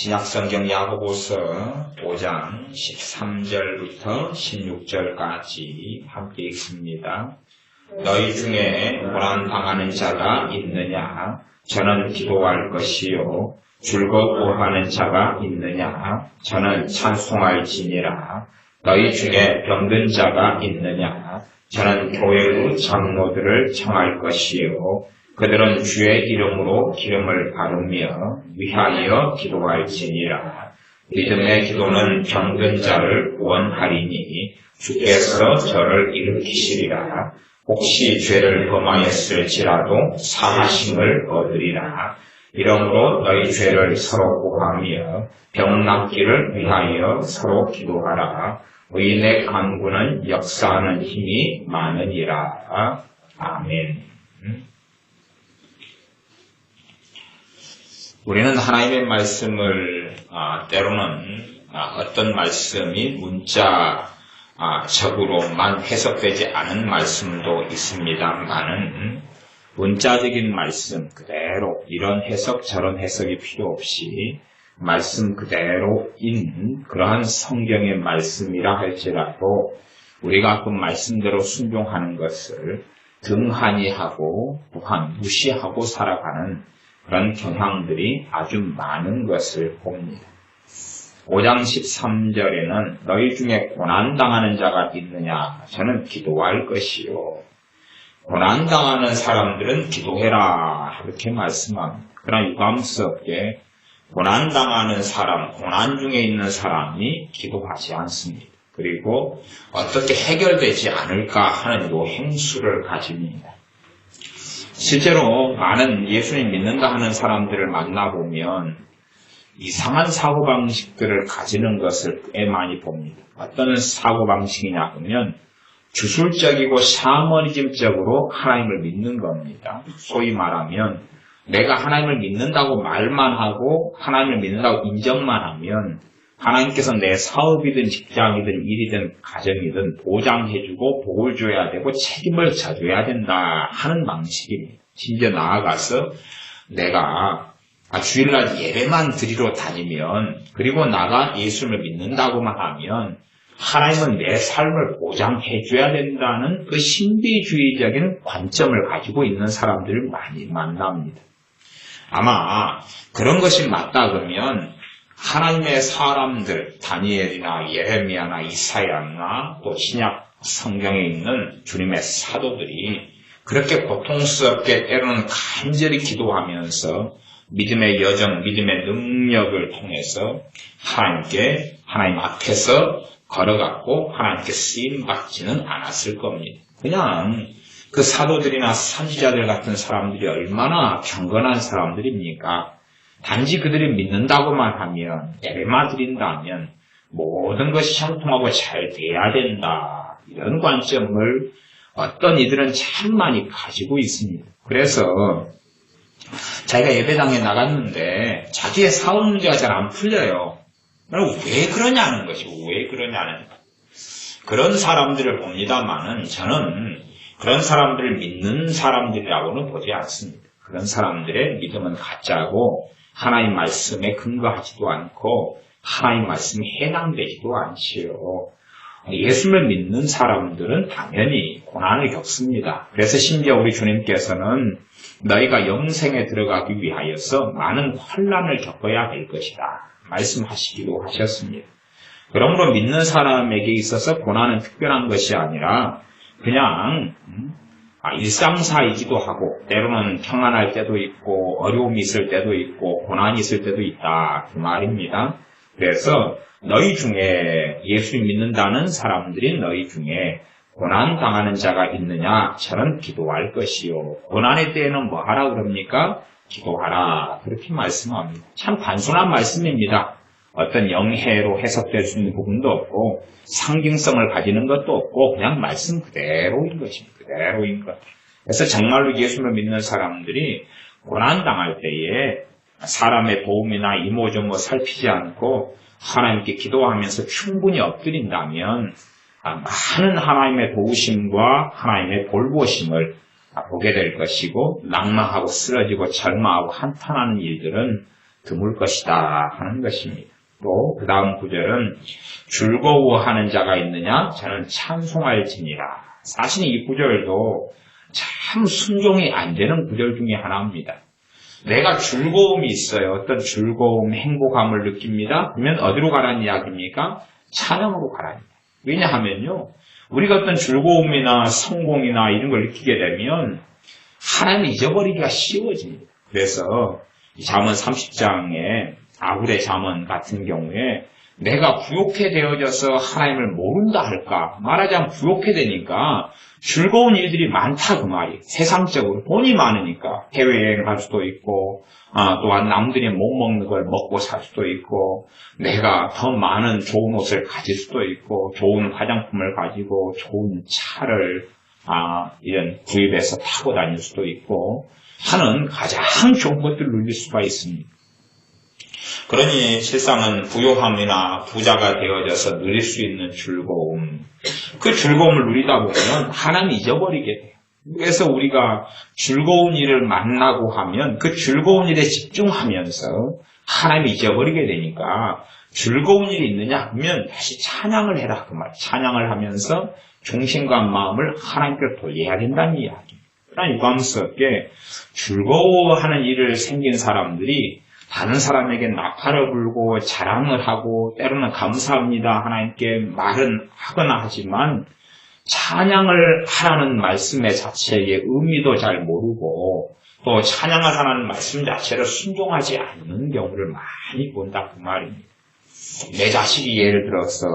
신약성경 야고보서 5장 13절부터 16절까지 함께 읽습니다. 너희 중에 고난당하는 자가 있느냐? 저는 기도할 것이요. 즐거워하는 자가 있느냐? 저는 찬송할지니라. 너희 중에 병든 자가 있느냐? 저는 교회의 장로들을 청할 것이요. 그들은 주의 이름으로 기름을 바르며 위하여 기도할지니라. 믿음의 기도는 병든 자를 구원하리니 주께서 저를 일으키시리라. 혹시 죄를 범하였을지라도 사하심을 얻으리라. 이러므로 너희 죄를 서로 고하며 병 낫기를 위하여 서로 기도하라. 의인의 간구는 역사하는 힘이 많으니라. 아멘. 우리는 하나님의 말씀을 때로는 어떤 말씀이 문자적으로만 해석되지 않은 말씀도 있습니다만은 문자적인 말씀 그대로 이런 해석 저런 해석이 필요 없이 말씀 그대로인 그러한 성경의 말씀이라 할지라도 우리가 그 말씀대로 순종하는 것을 등한히 하고 또한 무시하고 살아가는 그런 경향들이 아주 많은 것을 봅니다. 5장 13절에는 너희 중에 고난당하는 자가 있느냐? 저는 기도할 것이요. 고난당하는 사람들은 기도해라. 이렇게 말씀합니다. 그러나 유감스럽게 고난당하는 사람, 고난 중에 있는 사람이 기도하지 않습니다. 그리고 어떻게 해결되지 않을까 하는 요 행수를 가집니다. 실제로 많은 예수님 믿는다 하는 사람들을 만나보면 이상한 사고방식들을 가지는 것을 꽤 많이 봅니다. 어떤 사고방식이냐 하면 주술적이고 샤머니즘적으로 하나님을 믿는 겁니다. 소위 말하면 내가 하나님을 믿는다고 말만 하고 하나님을 믿는다고 인정만 하면 하나님께서 내 사업이든 직장이든 일이든 가정이든 보장해주고 복을 줘야 되고 책임을 져줘야 된다 하는 방식입니다. 심지어 나아가서 내가 주일날 예배만 드리러 다니면 그리고 나가 예수를 믿는다고만 하면 하나님은 내 삶을 보장해줘야 된다는 그 신비주의적인 관점을 가지고 있는 사람들을 많이 만납니다. 아마 그런 것이 맞다 그러면 하나님의 사람들, 다니엘이나 예레미야나 이사야나 또 신약 성경에 있는 주님의 사도들이 그렇게 고통스럽게 때로는 간절히 기도하면서 믿음의 여정, 믿음의 능력을 통해서 하나님 앞에서 걸어갔고 하나님께 쓰임받지는 않았을 겁니다. 그냥 그 사도들이나 선지자들 같은 사람들이 얼마나 경건한 사람들입니까? 단지 그들이 믿는다고만 하면, 예배만 드린다면 모든 것이 형통하고 잘 돼야 된다. 이런 관점을 어떤 이들은 참 많이 가지고 있습니다. 그래서 자기가 예배당에 나갔는데 자기의 사업 문제가 잘 안 풀려요. 왜 그러냐는 것이고, 왜 그러냐는 그런 사람들을 봅니다만은 저는 그런 사람들을 믿는 사람들이라고는 보지 않습니다. 그런 사람들의 믿음은 가짜고 하나님 말씀에 근거하지도 않고 하나님 말씀에 해당되지도 않지요. 예수를 믿는 사람들은 당연히 고난을 겪습니다. 그래서 심지어 우리 주님께서는 너희가 영생에 들어가기 위하여서 많은 환난을 겪어야 될 것이다 말씀하시기도 하셨습니다. 그러므로 믿는 사람에게 있어서 고난은 특별한 것이 아니라 그냥 일상사이기도 하고 때로는 평안할 때도 있고 어려움이 있을 때도 있고 고난이 있을 때도 있다 그 말입니다. 그래서 너희 중에 예수를 믿는다는 사람들이 너희 중에 고난당하는 자가 있느냐? 저는 기도할 것이요. 고난의 때에는 뭐 하라 그럽니까? 기도하라. 그렇게 말씀합니다. 참 단순한 말씀입니다. 어떤 영해로 해석될 수 있는 부분도 없고 상징성을 가지는 것도 없고 그냥 말씀 그대로인 것입니다. 그대로인 것. 그래서 정말로 예수를 믿는 사람들이 고난당할 때에 사람의 도움이나 이모저모 살피지 않고 하나님께 기도하면서 충분히 엎드린다면 많은 하나님의 도우심과 하나님의 돌보심을 보게 될 것이고 낭망하고 쓰러지고 절망하고 한탄하는 일들은 드물 것이다 하는 것입니다. 또 그 다음 구절은 즐거워하는 자가 있느냐? 저는 찬송할지니라. 사실 이 구절도 참 순종이 안 되는 구절 중에 하나입니다. 내가 즐거움이 있어요. 어떤 즐거움, 행복함을 느낍니다. 그러면 어디로 가라는 이야기입니까? 찬양으로 가라는 이야기. 왜냐하면요, 우리가 어떤 즐거움이나 성공이나 이런 걸 느끼게 되면 하나님을 잊어버리기가 쉬워집니다. 그래서 잠언 30장에 아굴의 잠언 같은 경우에 내가 부욕해 되어져서 하나님을 모른다 할까? 말하자면 부욕해 되니까 즐거운 일들이 많다 그 말이에요. 세상적으로 돈이 많으니까 해외여행을 할 수도 있고 또한 남들이 못 먹는 걸 먹고 살 수도 있고 내가 더 많은 좋은 옷을 가질 수도 있고 좋은 화장품을 가지고 좋은 차를 이런 구입해서 타고 다닐 수도 있고 하는 가장 좋은 것들을 누릴 수가 있습니다. 그러니 실상은 부요함이나 부자가 되어져서 누릴 수 있는 즐거움, 그 즐거움을 누리다 보면 하나님 잊어버리게 돼요. 그래서 우리가 즐거운 일을 만나고 하면 그 즐거운 일에 집중하면서 하나님 잊어버리게 되니까 즐거운 일이 있느냐 하면 다시 찬양을 해라 그 말. 찬양을 하면서 중심과 마음을 하나님께 돌려야 된다는 이야기입니다. 그러나 유감스럽게 즐거워하는 일을 생긴 사람들이 다른 사람에게 나팔을 불고 자랑을 하고 때로는 감사합니다 하나님께 말은 하거나 하지만 찬양을 하라는 말씀의 자체의 의미도 잘 모르고 또 찬양을 하라는 말씀 자체를 순종하지 않는 경우를 많이 본다 그 말입니다. 내 자식이 예를 들어서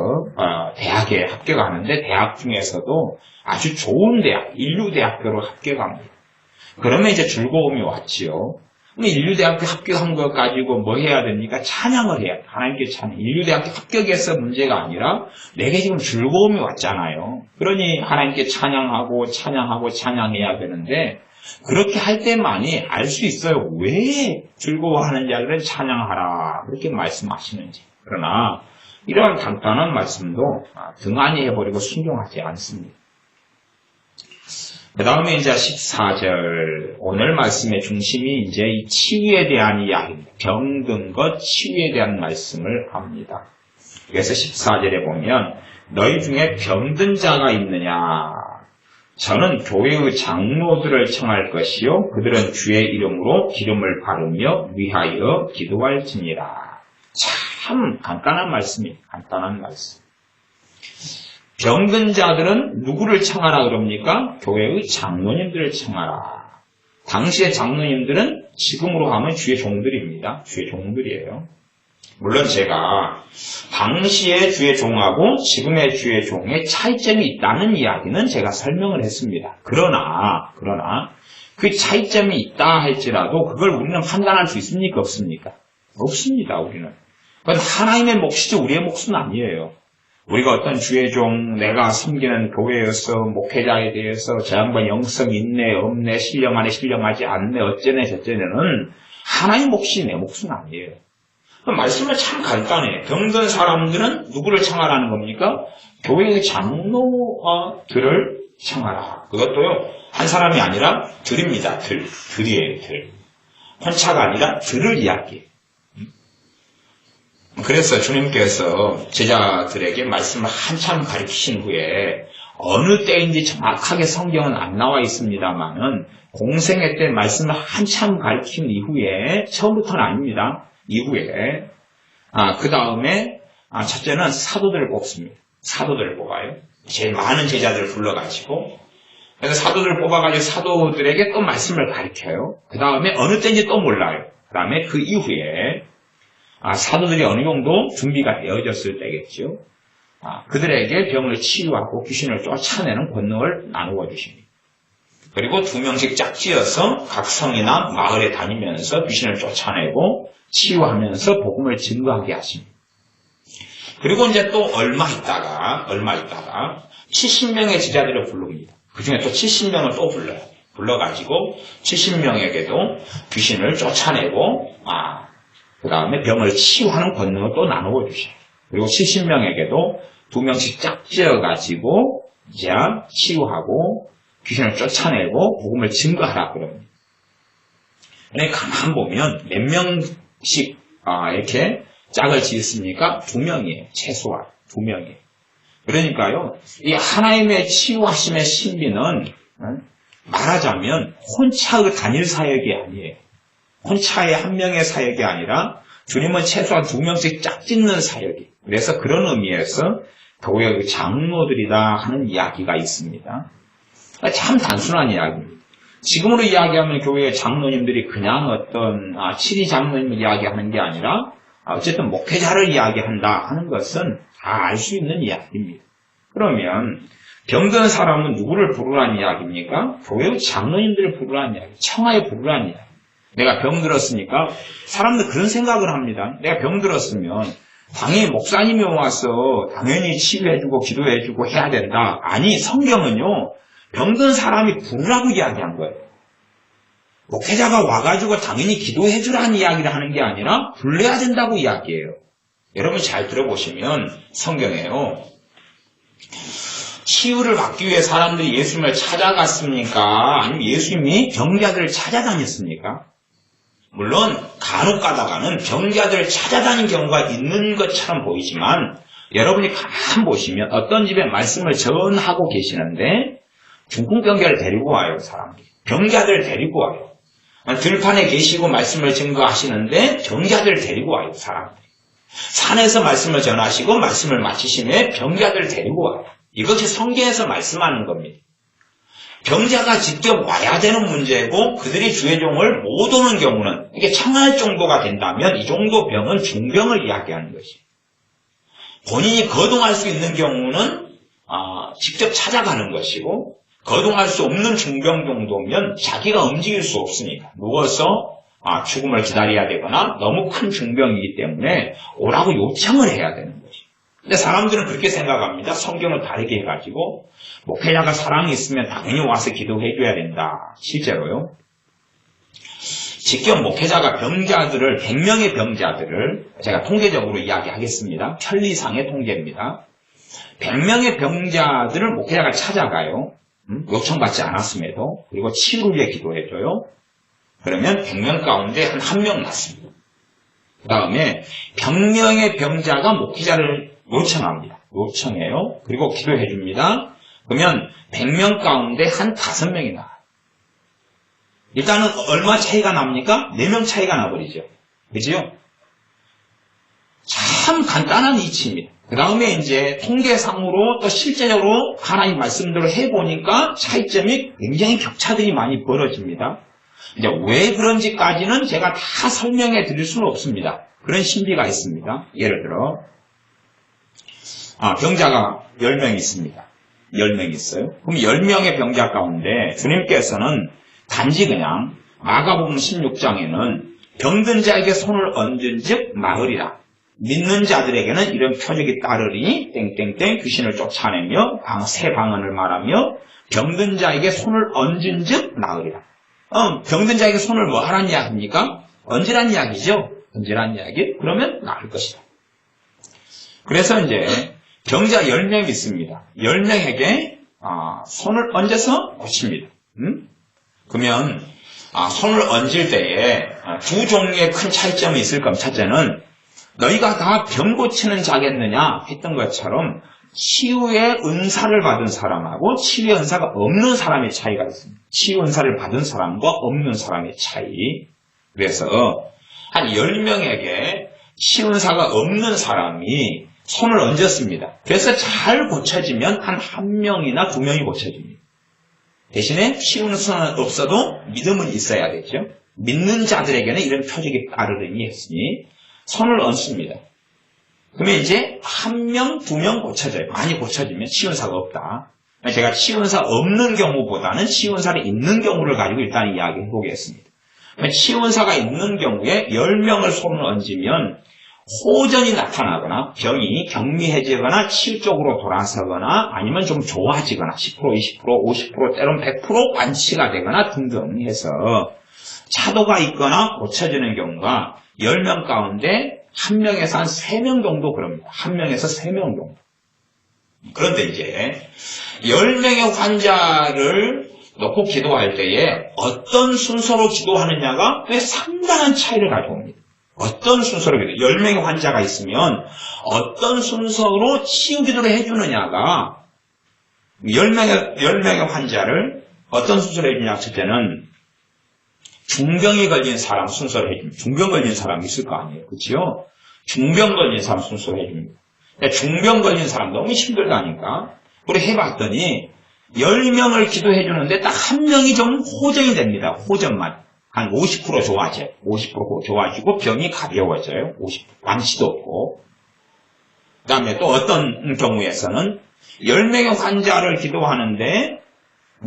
대학에 합격하는데 대학 중에서도 아주 좋은 대학, 인류대학교로 합격합니다. 그러면 이제 즐거움이 왔지요. 인류대학교 합격한 것 가지고 뭐 해야 됩니까? 찬양을 해야 돼. 하나님께 찬양. 인류대학교 합격해서 문제가 아니라 내게 지금 즐거움이 왔잖아요. 그러니 하나님께 찬양해야 되는데 그렇게 할 때만이 알 수 있어요. 왜 즐거워하는 자들은 찬양하라 그렇게 말씀하시는지. 그러나 이러한 간단한 말씀도 등한히 해버리고 순종하지 않습니다. 그 다음에 이제 14절, 오늘 말씀의 중심이 이제 이 치유에 대한 이야기입니다. 병든 것, 치유에 대한 말씀을 합니다. 그래서 14절에 보면, 너희 중에 병든 자가 있느냐? 저는 교회의 장로들을 청할 것이요. 그들은 주의 이름으로 기름을 바르며 위하여 기도할지니라. 참 간단한 말씀입니다. 간단한 말씀. 병든 자들은 누구를 청하라 그럽니까? 교회의 장로님들을 청하라. 당시의 장로님들은 지금으로 하면 주의 종들입니다. 주의 종들이에요. 물론 제가 당시의 주의 종하고 지금의 주의 종의 차이점이 있다는 이야기는 제가 설명을 했습니다. 그러나 그 차이점이 있다 할지라도 그걸 우리는 판단할 수 있습니까? 없습니까? 없습니다. 우리는. 그건 하나님의 몫이지 우리의 몫은 아니에요. 우리가 어떤 주의 종, 내가 섬기는 교회에서 목회자에 대해서 저 양반 영성 있네, 없네, 신령하네, 신령하지 않네, 어쩌네, 저쩌네는 하나님 몫이 내 몫은 아니에요. 그 말씀은 참 간단해요. 병든 사람들은 누구를 청하라는 겁니까? 교회의 장로들을 청하라. 그것도요, 한 사람이 아니라 들입니다. 들이에요, 들. 혼차가 아니라 들을 이야기예요. 그래서 주님께서 제자들에게 말씀을 한참 가르치신 후에 어느 때인지 정확하게 성경은 안 나와 있습니다만은 공생애 때 말씀을 한참 가르친 이후에 처음부터는 아닙니다. 이후에 그 다음에 첫째는 사도들을 뽑습니다. 사도들을 뽑아요. 제일 많은 제자들을 불러가지고 그래서 사도들을 뽑아가지고 사도들에게 또 말씀을 가르쳐요. 그 다음에 어느 때인지 또 몰라요. 그 다음에 그 이후에 사도들이 어느 정도 준비가 되어졌을 때겠죠. 그들에게 병을 치유하고 귀신을 쫓아내는 권능을 나누어 주십니다. 그리고 2명씩 짝지어서 각 성이나 마을에 다니면서 귀신을 쫓아내고 치유하면서 복음을 증거하게 하십니다. 그리고 이제 또 얼마 있다가 70명의 제자들을 부릅니다. 그 중에 또 70명을 또 불러요. 불러가지고 70명에게도 귀신을 쫓아내고 그 다음에 병을 치유하는 권능을 또 나누어 주셔요. 그리고 70명에게도 2명씩 짝지어가지고 이제 치유하고 귀신을 쫓아내고 복음을 증거하라 그럽니다. 근데 가만 보면 몇 명 이렇게 짝을 지었습니까? 2명이에요. 최소한 2명이에요. 그러니까요, 이 하나님의 치유하심의 신비는 말하자면 혼자의 단일 사역이 아니에요. 혼자의 한 명의 사역이 아니라 주님은 최소한 2명씩 짝짓는 사역이에요. 그래서 그런 의미에서 교회의 장로들이다 하는 이야기가 있습니다. 참 단순한 이야기입니다. 지금으로 이야기하면 교회의 장로님들이 그냥 어떤 치리 장로님을 이야기하는 게 아니라 어쨌든 목회자를 이야기한다 하는 것은 다 알 수 있는 이야기입니다. 그러면 병든 사람은 누구를 부르라는 이야기입니까? 교회의 장로님들을 부르라는 이야기, 청하에 부르라는 이야기. 내가 병들었으니까 사람들 그런 생각을 합니다. 내가 병들었으면 당연히 목사님이 와서 당연히 치유해주고 기도해주고 해야 된다. 아니, 성경은요, 병든 사람이 부르라고 이야기한 거예요. 목회자가 와가지고 당연히 기도해주라는 이야기를 하는 게 아니라 불러야 된다고 이야기해요. 여러분 잘 들어보시면 성경에요, 치유를 받기 위해 사람들이 예수님을 찾아갔습니까? 아니면 예수님이 병자들을 찾아다녔습니까? 물론 간혹 가다가는 병자들을 찾아다닌 경우가 있는 것처럼 보이지만 여러분이 가만 보시면 어떤 집에 말씀을 전하고 계시는데 중풍병자를 데리고 와요. 사람들이. 병자들을 데리고 와요. 들판에 계시고 말씀을 증거하시는데 병자들을 데리고 와요. 사람들이. 산에서 말씀을 전하시고 말씀을 마치시면 병자들을 데리고 와요. 이것이 성경에서 말씀하는 겁니다. 병자가 직접 와야 되는 문제고 그들이 주의 종을 못 오는 경우는 이게 청할 정도가 된다면 이 정도 병은 중병을 이야기하는 것이에요. 본인이 거동할 수 있는 경우는 직접 찾아가는 것이고 거동할 수 없는 중병 정도면 자기가 움직일 수 없으니까 누워서 죽음을 기다려야 되거나 너무 큰 중병이기 때문에 오라고 요청을 해야 되는 거죠. 근데 사람들은 그렇게 생각합니다. 성경을 다르게 해가지고 목회자가 사랑이 있으면 당연히 와서 기도해 줘야 된다. 실제로요. 직접 목회자가 병자들을 100명의 병자들을 제가 통계적으로 이야기하겠습니다. 편리상의 통계입니다. 100명의 병자들을 목회자가 찾아가요. 요청받지 않았음에도. 그리고 치유를 위해 기도해줘요. 그러면 100명 가운데 한 명 났습니다. 그 다음에 100명의 병자가 목회자를 요청합니다. 요청해요. 그리고 기도해줍니다. 그러면 100명 가운데 한 5명이 나와요. 일단은 얼마 차이가 납니까? 4명 차이가 나버리죠. 그죠? 참 간단한 이치입니다. 그 다음에 이제 통계상으로 또 실제적으로 하나님 말씀대로 해보니까 차이점이 굉장히 격차들이 많이 벌어집니다. 이제 왜 그런지까지는 제가 다 설명해 드릴 수는 없습니다. 그런 신비가 있습니다. 예를 들어, 병자가 10명 있습니다. 10명 있어요. 그럼 10명의 병자 가운데 주님께서는 단지 그냥 마가복음 16장에는 병든 자에게 손을 얹은 즉 나으리라. 믿는 자들에게는 이런 표적이 따르리니 땡땡땡 귀신을 쫓아내며 새 방언을 말하며 병든 자에게 손을 얹은 즉 나으리라. 병든 자에게 손을 뭐 하라는 이야기입니까? 얹으라는 이야기죠. 얹으라는 이야기. 그러면 나을 것이다. 그래서 이제 병자 10명 있습니다. 10명에게 손을 얹어서 고칩니다. 그러면 손을 얹을 때에 두 종류의 큰 차이점이 있을 겁니다. 첫째는 너희가 다 병 고치는 자겠느냐 했던 것처럼 치유의 은사를 받은 사람하고 치유의 은사가 없는 사람의 차이가 있습니다. 치유 은사를 받은 사람과 없는 사람의 차이. 그래서 한 10명에게 치유 은사가 없는 사람이 손을 얹었습니다. 그래서 잘 고쳐지면 한 1명이나 2명이 고쳐집니다. 대신에 치유 은사는 없어도 믿음은 있어야겠죠. 믿는 자들에게는 이런 표적이 따르리니 했으니 손을 얹습니다. 그러면 이제 1명, 2명 고쳐져요. 많이 고쳐지면 치유은사가 없다. 제가 치유은사 없는 경우보다는 치유은사를 있는 경우를 가지고 일단 이야기해 보겠습니다. 치유은사가 있는 경우에 10명을 손을 얹으면 호전이 나타나거나 병이 경미해지거나 치유 쪽으로 돌아서거나 아니면 좀 좋아지거나 10%, 20%, 50% 때론 100% 완치가 되거나 등등 해서 차도가 있거나 고쳐지는 경우가 10명 가운데 1명에서 한 3명 정도 그럽니다. 1명에서 3명 정도. 그런데 이제 10명의 환자를 놓고 기도할 때에 어떤 순서로 기도하느냐가 꽤 상당한 차이를 가져옵니다. 어떤 순서로 기도, 10명의 환자가 있으면 어떤 순서로 치유 기도를 해주느냐가 10명의 환자를 어떤 순서로 해주냐 했을 때는 중병이 걸린 사람 순서로 해줍니다. 중병 걸린 사람이 있을 거 아니에요. 그렇죠? 중병 걸린 사람 순서로 해줍니다. 중병 걸린 사람 너무 힘들다니까. 우리 해봤더니 10명을 기도해주는데 딱 한 명이 좀 호전이 됩니다. 호전만. 한 50% 좋아져요. 50% 좋아지고 병이 가벼워져요. 50% 완치도 없고. 그 다음에 또 어떤 경우에서는 10명의 환자를 기도하는데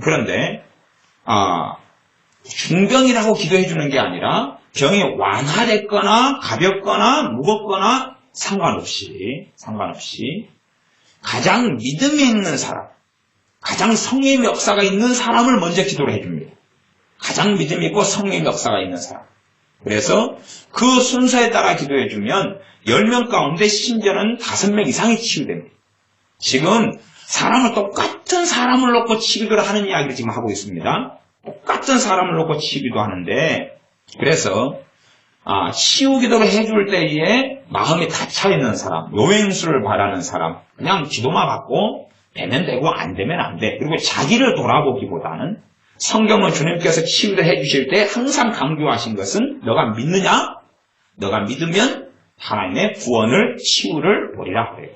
그런데 중병이라고 기도해주는 게 아니라 병이 완화됐거나 가볍거나 무겁거나 상관없이 가장 믿음이 있는 사람, 가장 성령의 역사가 있는 사람을 먼저 기도를 해줍니다. 가장 믿음이 있고 성령의 역사가 있는 사람. 그래서 그 순서에 따라 기도해주면 10명 가운데 심지어는 5명 이상이 치유됩니다. 지금 똑같은 사람을 놓고 치유를 하는 이야기를 지금 하고 있습니다. 똑같은 사람을 놓고 치유도 하는데 그래서 치유 기도를 해줄 때에 마음이 닫혀있는 사람, 요행수를 바라는 사람, 그냥 기도만 받고 되면 되고 안 되면 안 돼. 그리고 자기를 돌아보기보다는 성경은 주님께서 치유를 해주실 때 항상 강조하신 것은 너가 믿느냐? 너가 믿으면 하나님의 구원을 치유를 보리라 그래요.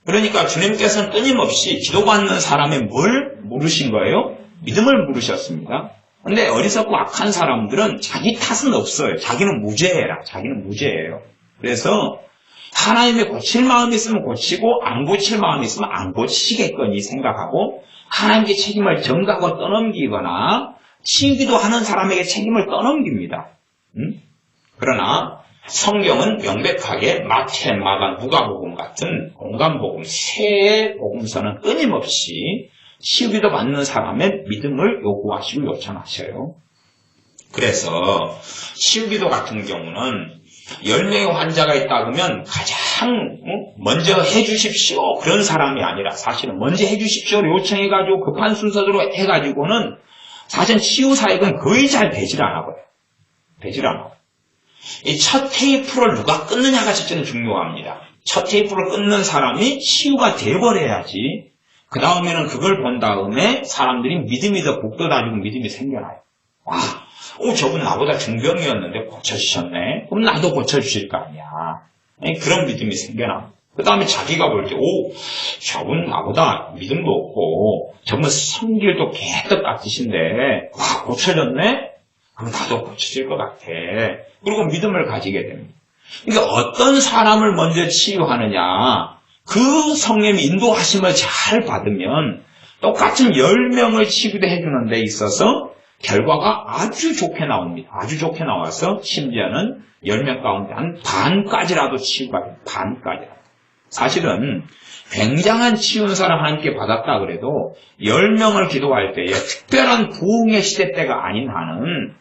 그러니까 주님께서는 끊임없이 기도받는 사람의 뭘 물으신 거예요? 믿음을 물으셨습니다. 근데 어리석고 악한 사람들은 자기 탓은 없어요. 자기는 무죄예요. 그래서 하나님이 고칠 마음이 있으면 고치고 안 고칠 마음이 있으면 안 고치시겠거니 생각하고 하나님께 책임을 전가하고 떠넘기거나 치유기도 하는 사람에게 책임을 떠넘깁니다. 그러나 성경은 명백하게 마태, 마가, 누가복음 같은 공간복음 세 복음서는 끊임없이 치유기도 받는 사람의 믿음을 요구하시고 요청하셔요. 그래서 치유기도 같은 경우는 10명의 환자가 있다 그러면 가장 먼저 해주십시오 그런 사람이 아니라 사실은 먼저 해주십시오를 요청해가지고 급한 순서대로 해가지고는 사실 치유 사역은 거의 잘 되질 않아요. 이 첫 테이프를 누가 끊느냐가 진짜 중요합니다. 첫 테이프를 끊는 사람이 치유가 돼버려야지 그 다음에는 그걸 본 다음에 사람들이 믿음이 더 복돋아지고 믿음이 생겨나요. 저분 나보다 중병이었는데 고쳐주셨네. 그럼 나도 고쳐주실 거 아니야. 그런 믿음이 생겨나. 그 다음에 자기가 볼 때, 저분 나보다 믿음도 없고, 저분 성질도 개떡 같으신데, 고쳐졌네? 그럼 나도 고쳐질 것 같아. 그리고 믿음을 가지게 됩니다. 그러니까 어떤 사람을 먼저 치유하느냐, 그 성령의 인도하심을 잘 받으면, 똑같은 10명을 치유도 해주는 데 있어서, 결과가 아주 좋게 나옵니다. 아주 좋게 나와서 심지어는 10명 가운데 한 반까지라도 치유가 됩니다. 반까지라도. 사실은 굉장한 치유는 사람 하나님께 받았다 그래도 10명을 기도할 때에 특별한 부흥의 시대 때가 아닌 한은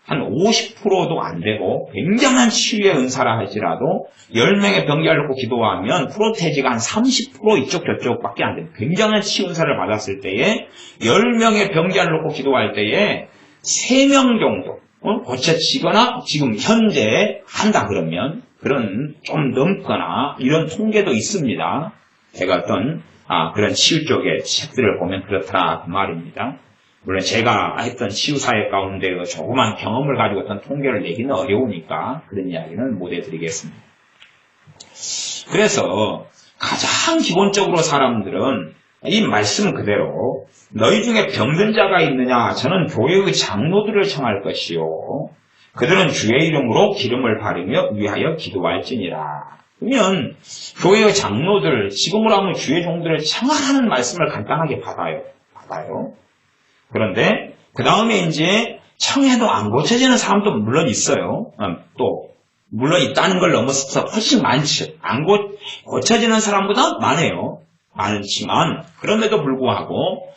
한 50%도 안 되고 굉장한 치유의 은사라 할지라도 10명의 병자를 놓고 기도하면 프로테지가 한 30% 이쪽 저쪽밖에 안 됩니다. 굉장한 치유 은사를 받았을 때에 10명의 병자를 놓고 기도할 때에 3명 정도 고쳐지거나 지금 현재 한다 그러면 그런 좀 넘거나 이런 통계도 있습니다. 제가 어떤 그런 치유 쪽의 책들을 보면 그렇더라 그 말입니다. 물론 제가 했던 치유사역 가운데 조그만 경험을 가지고 어떤 통계를 내기는 어려우니까 그런 이야기는 못 해드리겠습니다. 그래서 가장 기본적으로 사람들은 이 말씀 그대로 너희 중에 병든 자가 있느냐 저는 교회의 장로들을 청할 것이요 그들은 주의 이름으로 기름을 바르며 위하여 기도할지니라. 그러면 교회의 장로들 지금으로 하면 주의 종들을 청하라는 말씀을 간단하게 받아요. 그런데 그 다음에 이제 청해도 안 고쳐지는 사람도 물론 있어요. 또 물론 있다는 걸 넘어서서 훨씬 많죠. 안 고쳐지는 사람보다 많아요. 많지만 그럼에도 불구하고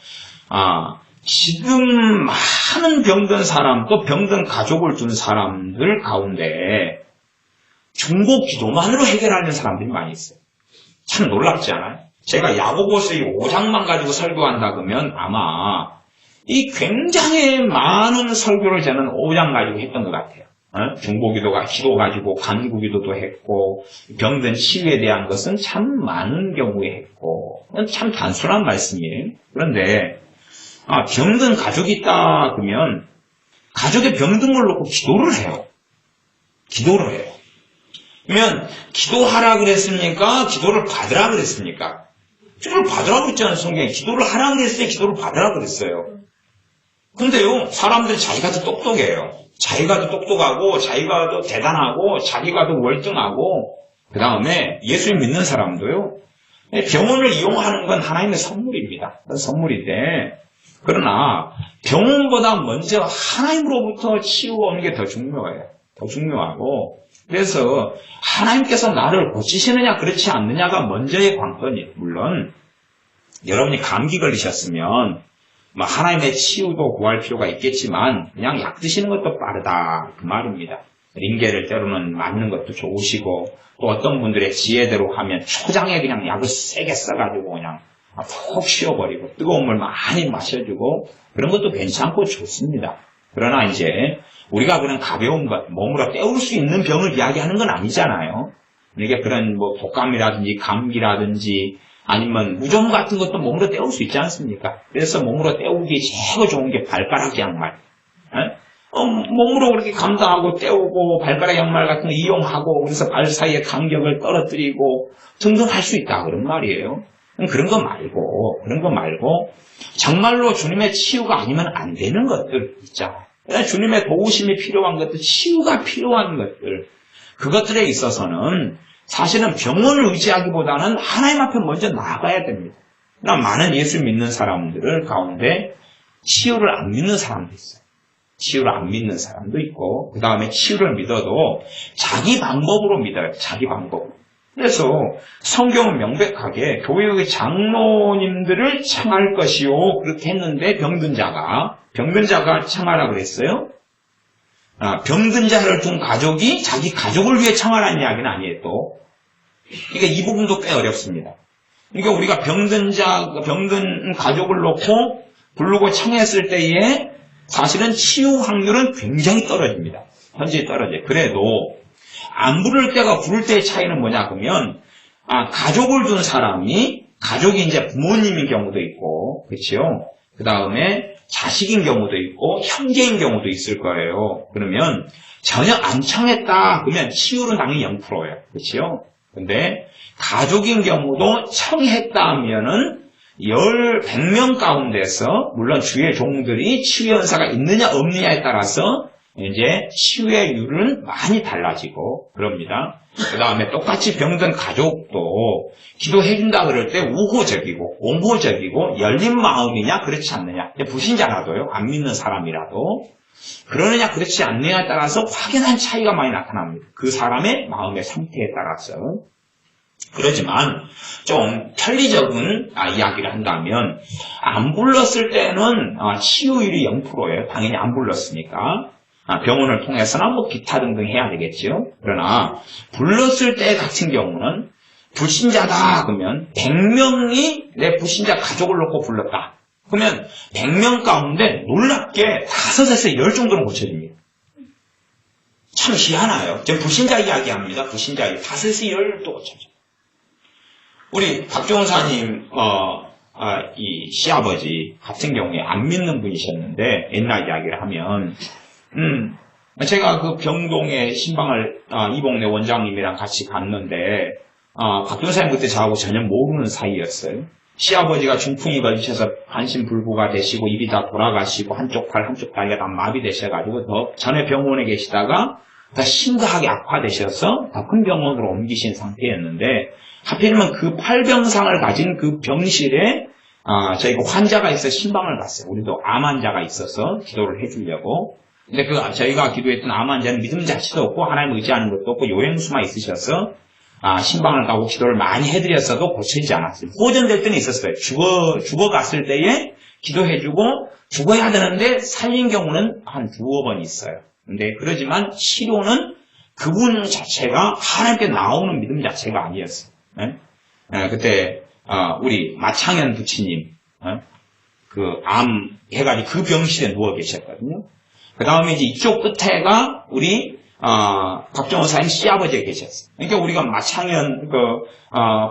지금 많은 병든 사람 또 병든 가족을 둔 사람들 가운데 중보 기도만으로 해결하는 사람들이 많이 있어요. 참 놀랍지 않아요? 제가 야고보서 이 5장만 가지고 설교한다 그러면 아마 이 굉장히 많은 설교를 저는 5장 가지고 했던 것 같아요. 중보기도가 기도 가지고 간구기도도 했고 병든 치유에 대한 것은 참 많은 경우에 했고 참 단순한 말씀이에요. 그런데 병든 가족이 있다 그러면 가족의 병든 걸 놓고 기도를 해요. 기도를 해요. 그러면 기도하라 그랬습니까? 기도를 받으라 그랬습니까? 기도를 받으라 그랬잖아요. 성경에 기도를 하라 그랬어요. 기도를 받으라 그랬어요. 근데요, 사람들이 자기가 더 똑똑해요. 자기가 더 똑똑하고, 자기가 더 대단하고, 자기가 더 월등하고, 그 다음에 예수 믿는 사람도요, 병원을 이용하는 건 하나님의 선물입니다. 선물인데, 그러나 병원보다 먼저 하나님으로부터 치유가 오는 게 더 중요해요. 더 중요하고, 그래서 하나님께서 나를 고치시느냐 그렇지 않느냐가 먼저의 관건이에요. 물론 여러분이 감기 걸리셨으면 하나님의 치유도 구할 필요가 있겠지만 그냥 약 드시는 것도 빠르다 그 말입니다. 링겔을 때로는 맞는 것도 좋으시고 또 어떤 분들의 지혜대로 하면 초장에 그냥 약을 세게 써가지고 그냥 푹 쉬어버리고 뜨거운 물 많이 마셔주고 그런 것도 괜찮고 좋습니다. 그러나 이제 우리가 그런 가벼운 것, 몸으로 때울 수 있는 병을 이야기하는 건 아니잖아요. 이게 그런 독감이라든지 감기라든지 아니면 무좀 같은 것도 몸으로 때울 수 있지 않습니까? 그래서 몸으로 때우기 최고 좋은 게 발가락 양말. 몸으로 그렇게 감당하고 때우고 발가락 양말 같은 거 이용하고 그래서 발 사이의 간격을 떨어뜨리고 등등 할 수 있다 그런 말이에요. 그런 거 말고 정말로 주님의 치유가 아니면 안 되는 것들 있잖아요. 주님의 도우심이 필요한 것들, 치유가 필요한 것들, 그것들에 있어서는 사실은 병원을 의지하기보다는 하나님 앞에 먼저 나아가야 됩니다. 그러나 많은 예수 믿는 사람들 가운데 치유를 안 믿는 사람도 있어요. 치유를 안 믿는 사람도 있고 그 다음에 치유를 믿어도 자기 방법으로 믿어요. 자기 방법. 그래서 성경은 명백하게 교회의 장로님들을 청할 것이요 그렇게 했는데 병든 자가 청하라 그랬어요. 병든 자를 둔 가족이 자기 가족을 위해 청하라는 이야기는 아니에요. 또 그러니까 이 부분도 꽤 어렵습니다. 그러니까 우리가 병든 가족을 놓고 부르고 청했을 때에 사실은 치유 확률은 굉장히 떨어집니다. 현저히 떨어져요. 그래도 안 부를 때가 부를 때의 차이는 뭐냐 그러면 가족을 둔 사람이 가족이 이제 부모님인 경우도 있고 그렇죠. 그 다음에 자식인 경우도 있고 형제인 경우도 있을 거예요. 그러면 전혀 안 청했다 그러면 치유는 당연히 0%예요. 그렇죠. 근데 가족인 경우도 청했다 하면은 100명 가운데서 물론 주의 종들이 치유 현사가 있느냐 없느냐에 따라서 이제 치유의 율은 많이 달라지고 그럽니다. 그 다음에 똑같이 병든 가족도 기도해준다 그럴 때 우호적이고 옹호적이고 열린 마음이냐 그렇지 않느냐 불신자라도요 안 믿는 사람이라도 그러느냐 그렇지 않느냐에 따라서 확연한 차이가 많이 나타납니다. 그 사람의 마음의 상태에 따라서. 그렇지만 좀 편리적인 이야기를 한다면 안 불렀을 때는 치유율이 0%예요. 당연히 안 불렀으니까. 병원을 통해서나 기타 등등 해야 되겠죠. 그러나 불렀을 때 같은 경우는 불신자다 그러면 100명이 내 불신자 가족을 놓고 불렀다. 그러면 100명 가운데 놀랍게 5에서 10 정도는 고쳐집니다. 참 희한해요. 지금 불신자 이야기합니다. 불신자 5에서 10도 고쳐져요. 우리 박종사님 이 시아버지 같은 경우에 안 믿는 분이셨는데 옛날 이야기를 하면 제가 그 병동에 신방을 이봉래 원장님이랑 같이 갔는데 박종사님 그때 저하고 전혀 모르는 사이였어요. 시아버지가 중풍이 걸리셔서 반신불구가 되시고 입이 다 돌아가시고 한쪽 팔 한쪽 다리가 다 마비되셔가지고 더 전에 병원에 계시다가 더 심각하게 악화되셔서 더 큰 병원으로 옮기신 상태였는데 하필이면 그 팔병상을 가진 그 병실에 저희가 환자가 있어 신방을 갔어요. 우리도 암 환자가 있어서 기도를 해주려고. 근데 저희가 기도했던 암 환자는 믿음 자체도 없고 하나님 의지하는 것도 없고 요행수만 있으셔서 신방을 가고 기도를 많이 해드렸어도 고쳐지지 않았어요. 호전될 때는 있었어요. 죽어갔을 때에 기도해주고 죽어야 되는데 살린 경우는 한 2-5번 있어요. 근데 그러지만 치료는 그분 자체가 하나님께 나오는 믿음 자체가 아니었어요. 그때 우리 마창현 부치님 그 암 해가지고 그 병실에 누워 계셨거든요. 그 다음에 이제 이쪽 끝에가 우리 박정원 사님 시아버지가 계셨어요. 그러니까 우리가 마창현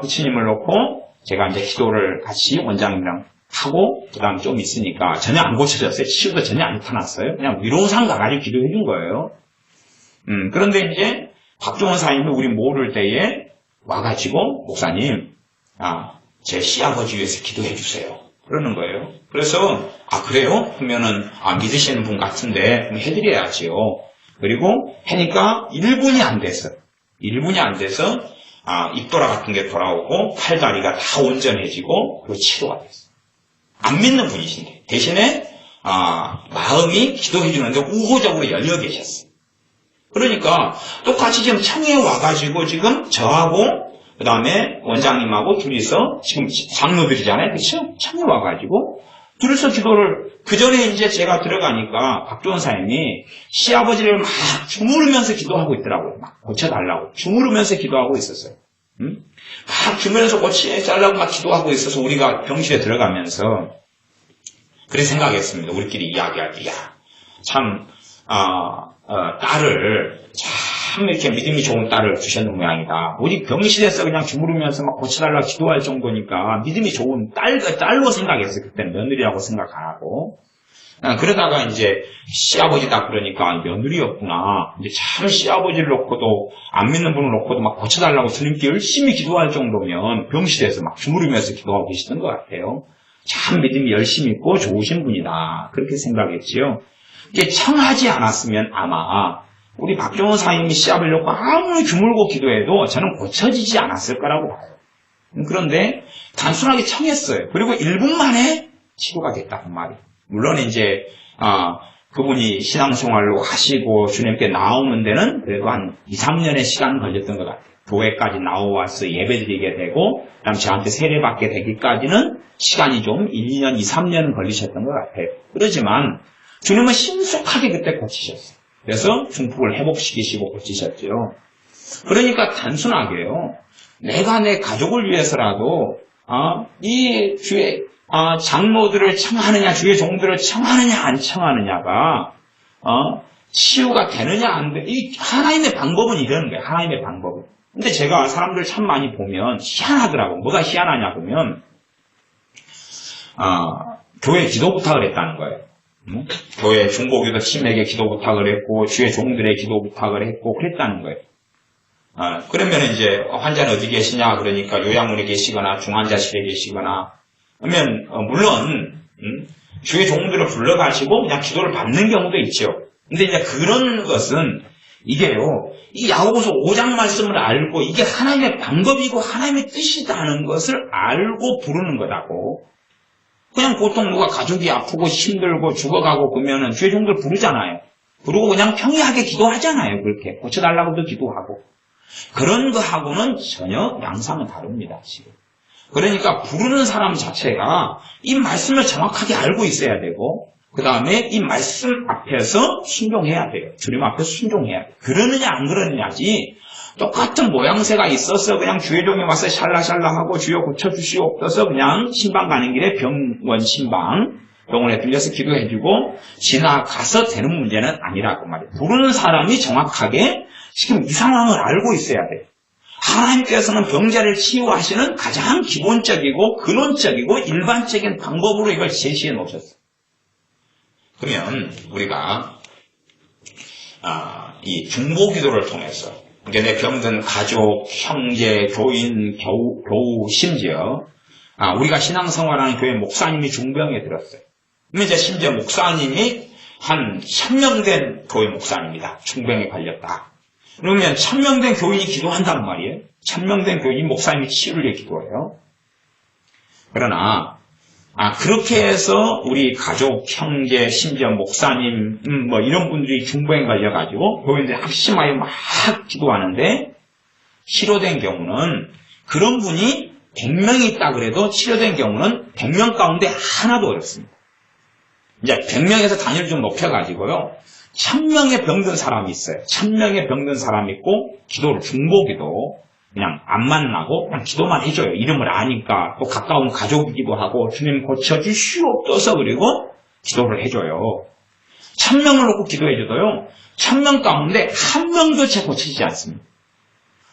부처님을 놓고 제가 이제 기도를 같이 원장님이랑 하고 그다음 좀 있으니까 전혀 안 고쳐졌어요. 치유도 전혀 안 나타났어요. 그냥 위로상 가가지고 기도해 준 거예요. 그런데 이제 박정원 사님이 우리 모를 때에 와가지고 목사님, 제 시아버지 위해서 기도해 주세요. 그러는 거예요. 그래서 그래요? 그러면은 믿으시는 분 같은데 그럼 해드려야지요. 그리고 하니까 1분이 안 돼서 입도라 같은 게 돌아오고 팔다리가 다 온전해지고 그리고 치료가 됐어요. 안 믿는 분이신데 대신에 마음이 기도해 주는데 우호적으로 열려 계셨어요. 그러니까 똑같이 지금 청에 와가지고 지금 저하고 그 다음에 원장님하고 둘이서 지금 장로들이잖아요. 그렇죠? 청에 와가지고 둘이서 기도를 그 전에 이제 제가 들어가니까 박조원 사님이 시아버지를 막 주무르면서 기도하고 있더라고요. 막 고쳐달라고 주무르면서 기도하고 있었어요. 막 주무르면서 고쳐달라고 막 기도하고 있어서 우리가 병실에 들어가면서 그렇게 생각했습니다. 우리끼리 이야기할 때 참 딸을 참 이렇게 믿음이 좋은 딸을 주셨는 모양이다. 우리 병실에서 그냥 주무르면서 막 고쳐달라 기도할 정도니까 믿음이 좋은 딸로 생각했어요. 그때는 며느리라고 생각 안 하고. 그러다가 이제 시아버지다 그러니까 며느리였구나. 이제 참 시아버지를 놓고도 안 믿는 분을 놓고도 막 고쳐달라고 주님께 열심히 기도할 정도면 병실에서 막 주무르면서 기도하고 계시던 것 같아요. 참 믿음이 열심히 있고 좋으신 분이다. 그렇게 생각했지요. 이게 청하지 않았으면 아마 우리 박정원 사님이 시합을 놓고 아무리 주물고 기도해도 저는 고쳐지지 않았을 거라고 봐요. 그런데 단순하게 청했어요. 그리고 1분 만에 치료가 됐다고 말이에요. 물론 이제 그분이 신앙생활로 하시고 주님께 나오는 데는 그래도 한 2, 3년의 시간 걸렸던 것 같아요. 교회까지 나와서 예배드리게 되고 그다음 저한테 세례받게 되기까지는 시간이 좀 1, 2년, 2, 3년 걸리셨던 것 같아요. 그렇지만 주님은 신속하게 그때 고치셨어요. 그래서 중풍을 회복시키시고 고치셨죠. 그러니까 단순하게요. 내가 내 가족을 위해서라도 이 주의 장로들을 청하느냐 주의 종들을 청하느냐 안 청하느냐가 치유가 되느냐 안 돼. 이 하나님의 방법은 이러는 거예요. 하나님의 방법은. 근데 제가 사람들 참 많이 보면 희한하더라고. 뭐가 희한하냐 보면 교회 기도 부탁을 했다는 거예요. 교회 중보기도 팀에게 기도 부탁을 했고 주의 종들의 기도 부탁을 했고 그랬다는 거예요. 그러면 이제 환자는 어디 계시냐 그러니까 요양원에 계시거나 중환자실에 계시거나 그러면 물론 주의 종들을 불러가시고 그냥 기도를 받는 경우도 있죠. 근데 이제 그런 것은 이게요, 이 야고보서 5장 말씀을 알고 이게 하나님의 방법이고 하나님의 뜻이다는 것을 알고 부르는 거라고. 그냥 보통 누가 가족이 아프고 힘들고 죽어가고 그러면은 주의 종들 부르잖아요. 부르고 그냥 평이하게 기도하잖아요. 그렇게 고쳐달라고도 기도하고. 그런 거하고는 전혀 양상은 다릅니다. 지금. 그러니까 부르는 사람 자체가 이 말씀을 정확하게 알고 있어야 되고 그 다음에 이 말씀 앞에서 순종해야 돼요. 주님 앞에서 순종해야 돼요. 그러느냐 안 그러느냐지 똑같은 모양새가 있어서 그냥 주의 종이 와서 샬라샬라하고 주여 고쳐주시옵소서 그냥 신방 가는 길에 병원 신방 병원에 들려서 기도해주고 지나가서 되는 문제는 아니라고 말이에요. 부르는 사람이 정확하게 지금 이 상황을 알고 있어야 돼요. 하나님께서는 병자를 치유하시는 가장 기본적이고 근원적이고 일반적인 방법으로 이걸 제시해 놓으셨어요. 그러면 우리가 이 중보기도를 통해서 이게 내 병든 가족, 형제, 교인, 교우 심지어 우리가 신앙생활하는 교회 목사님이 중병에 들었어요. 그러면 이제 심지어 목사님이 한 1000명 된 교회 목사님이다. 중병에 걸렸다. 그러면 1000명 된 교인이 기도한단 말이에요. 1000명 된 교인 목사님이 치유를 위해 기도해요. 그러나 그렇게 해서 우리 가족, 형제, 심지어 목사님 이런 분들이 중병에 걸려가지고 교인들이 합심하여 막 기도하는데 치료된 경우는 그런 분이 100명이 있다 그래도 치료된 경우는 100명 가운데 하나도 어렵습니다. 이제 100명에서 단위를 좀 높여가지고요. 1000명의 병든 사람이 있어요. 1000명의 병든 사람이 있고 기도를 중보기도 그냥 안 만나고 그냥 기도만 해줘요. 이름을 아니까 또 가까운 가족이기도 하고 주님 고쳐주시옵소서 그리고 기도를 해줘요. 1000명을 놓고 기도해줘도요, 1000명 가운데 1명도 채 고쳐지지 않습니다.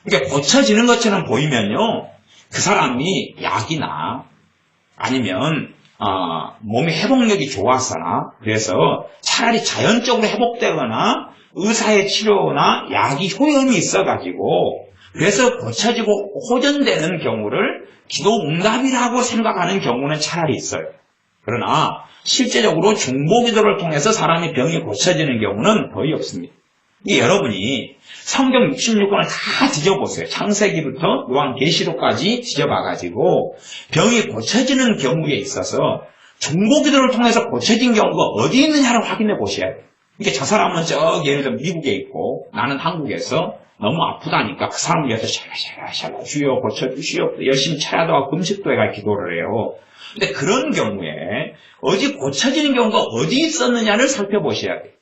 그러니까 고쳐지는 것처럼 보이면요, 그 사람이 약이나 아니면 몸의 회복력이 좋아서나 그래서 차라리 자연적으로 회복되거나 의사의 치료나 약이 효험이 있어가지고 그래서 고쳐지고 호전되는 경우를 기도 응답이라고 생각하는 경우는 차라리 있어요. 그러나 실제적으로 중보기도를 통해서 사람의 병이 고쳐지는 경우는 거의 없습니다. 여러분이 성경 66권을 다 뒤져보세요. 창세기부터 요한계시록까지 뒤져봐가지고 병이 고쳐지는 경우에 있어서 중보기도를 통해서 고쳐진 경우가 어디 있느냐를 확인해 보셔야 돼요. 그러니까 저 사람은 저기 예를 들어 미국에 있고 나는 한국에서 너무 아프다니까 그 사람을 위해서 샬라샬라 주여 고쳐주시오 열심히 차야도 금식도 해가 기도를 해요. 근데 그런 경우에 어디 고쳐지는 경우가 어디 있었느냐를 살펴보셔야 돼요.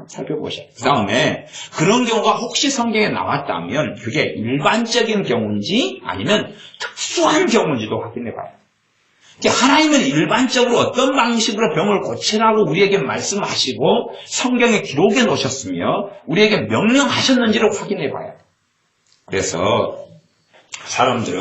살펴보셔야 돼요. 그 다음에 그런 경우가 혹시 성경에 나왔다면 그게 일반적인 경우인지 아니면 특수한 경우인지도 확인해 봐요. 하나님은 일반적으로 어떤 방식으로 병을 고치라고 우리에게 말씀하시고 성경에 기록해 놓으셨으며 우리에게 명령하셨는지를 확인해 봐요. 그래서 사람들은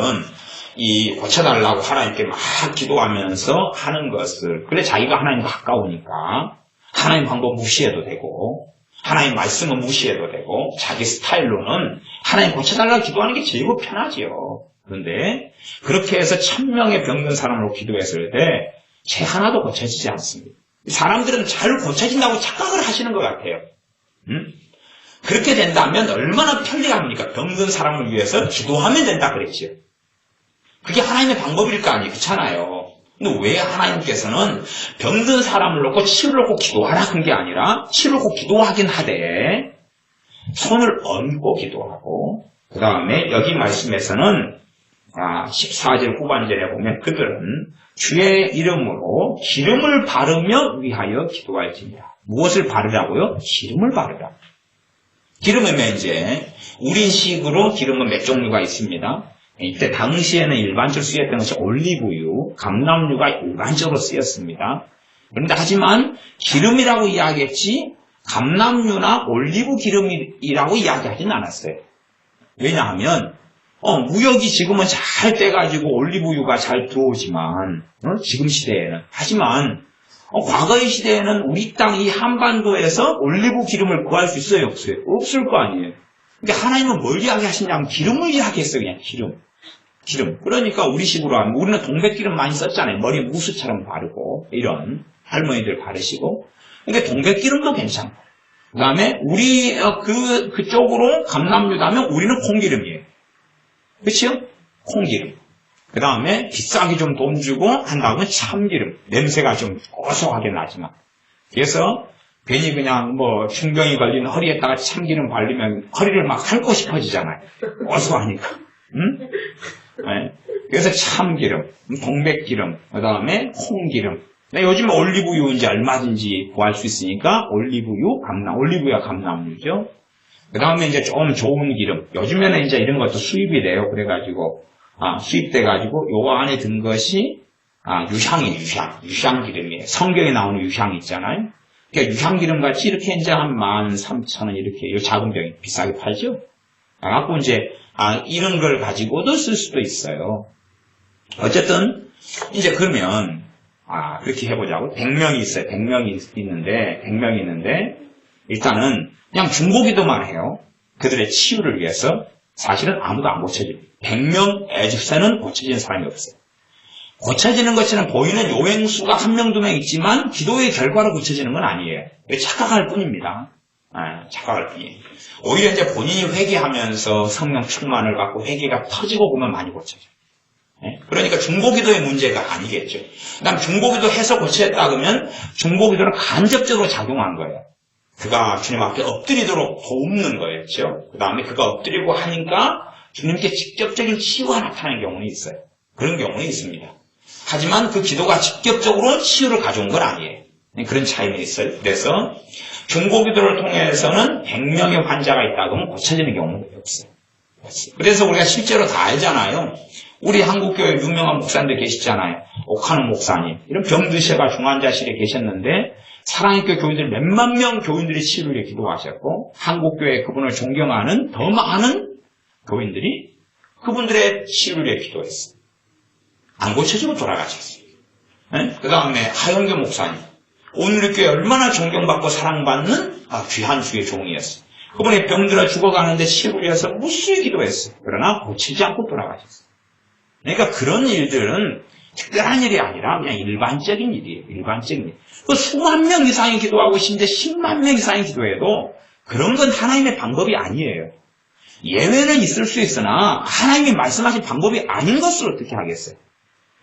이 고쳐달라고 하나님께 막 기도하면서 하는 것을 그래 자기가 하나님과 가까우니까 하나님 방법 무시해도 되고 하나님 말씀은 무시해도 되고 자기 스타일로는 하나님 고쳐달라고 기도하는 게 제일 편하지요. 그런데 그렇게 해서 1000명의 병든 사람으로 기도했을 때 제 하나도 고쳐지지 않습니다. 사람들은 잘 고쳐진다고 착각을 하시는 것 같아요. 그렇게 된다면 얼마나 편리합니까? 병든 사람을 위해서 기도하면 된다 그랬지요. 그게 하나님의 방법일 거 아니에요. 그렇잖아요. 근데 왜 하나님께서는 병든 사람을 놓고 치유를 놓고 기도하라 한 게 아니라 치유를 놓고 기도하긴 하되 손을 얹고 기도하고 그 다음에 여기 말씀에서는 14절 후반절에 보면 그들은 주의 이름으로 기름을 바르며 위하여 기도할지니라. 무엇을 바르라고요? 기름을 바르라. 기름이면 이제 우리식으로 기름은 몇 종류가 있습니다. 이때 당시에는 일반적으로 쓰였던 것이 올리브유, 감람유가 일반적으로 쓰였습니다. 그런데 하지만 기름이라고 이야기했지 감람유나 올리브 기름이라고 이야기하지는 않았어요. 왜냐하면 무역이 지금은 잘 돼가지고 올리브유가 잘 들어오지만 지금 시대에는 하지만 과거의 시대에는 우리 땅 이 한반도에서 올리브 기름을 구할 수 있어요? 없어요? 없을 거 아니에요. 그러니까 하나님은 뭘 이야기하시냐면 기름을 이야기했어요. 그냥 기름. 그러니까 우리식으로 하면 우리는 동백기름 많이 썼잖아요. 머리 무스처럼 바르고 이런 할머니들 바르시고 그러니까 동백기름도 괜찮고 그 다음에 우리 그쪽으로 감람유다면 우리는 콩기름이에요. 그렇죠? 콩기름. 그 다음에 비싸게 좀 돈 주고 한다면 참기름. 냄새가 좀 고소하게 나지만. 그래서 괜히 그냥 중병이 걸린 허리에다가 참기름 바르면 허리를 막 핥고 싶어지잖아요. 고소하니까. 네. 그래서 참기름, 동백기름, 그 다음에 콩기름. 요즘 올리브유 이제 얼마든지 구할 수 있으니까 올리브유, 올리브유가 감람유죠. 그 다음에 이제 좀 좋은 기름. 요즘에는 이제 이런 것도 수입이 돼요. 그래가지고, 수입돼가지고, 요거 안에 든 것이, 유향기름이에요. 성경에 나오는 유향 있잖아요. 그러니까 유향기름 같이 이렇게 이제 한 13,000원 이렇게, 요 작은 병이 비싸게 팔죠? 갖고 이제, 이런 걸 가지고도 쓸 수도 있어요. 어쨌든, 이제 그러면, 그렇게 해보자고. 100명이 있어요. 100명이 있는데, 일단은, 그냥 중보기도만 해요. 그들의 치유를 위해서 사실은 아무도 안 고쳐집니다. 100명 애집사는 고쳐지는 사람이 없어요. 고쳐지는 것처럼 보이는 요행수가 1명, 2명 있지만 기도의 결과로 고쳐지는 건 아니에요. 착각할 뿐입니다. 착각할 뿐이에요. 오히려 이제 본인이 회개하면서 성령 충만을 받고 회개가 터지고 보면 많이 고쳐져요. 그러니까 중보기도의 문제가 아니겠죠. 그 다음 중보기도 해서 고쳤다 그러면 중보기도는 간접적으로 작용한 거예요. 그가 주님 앞에 엎드리도록 돕는 거였죠. 그 다음에 그가 엎드리고 하니까 주님께 직접적인 치유가 나타나는 경우는 있어요. 그런 경우는 있습니다. 하지만 그 기도가 직접적으로 치유를 가져온 건 아니에요. 그런 차이는 있어요. 그래서 중보기도를 통해서는 100명의 환자가 있다 그러면 고쳐지는 경우는 없어요. 그래서 우리가 실제로 다 알잖아요. 우리 한국교회 유명한 목사님들 계시잖아요. 옥하는 목사님. 이런 병드셔가 중환자실에 계셨는데 사랑학교 교인들 몇만 명 교인들이 치유를 위해 기도하셨고 한국교회 그분을 존경하는 더 많은 교인들이 그분들의 치유를 위해 기도했어요. 안 고쳐지고 돌아가셨어요. 그 다음에 하영교 목사님, 오늘 교회 얼마나 존경받고 사랑받는 귀한 주의 종이었어요. 그분이 병들어 죽어가는데 치유를 위해서 무수히 기도했어요. 그러나 고치지 않고 돌아가셨어요. 그러니까 그런 일들은 특별한 일이 아니라 그냥 일반적인 일이에요. 일반적인 일. 그 수만 명 이상이 기도하고 심지어 10만 명 이상이 기도해도 그런 건 하나님의 방법이 아니에요. 예외는 있을 수 있으나 하나님이 말씀하신 방법이 아닌 것을 어떻게 하겠어요?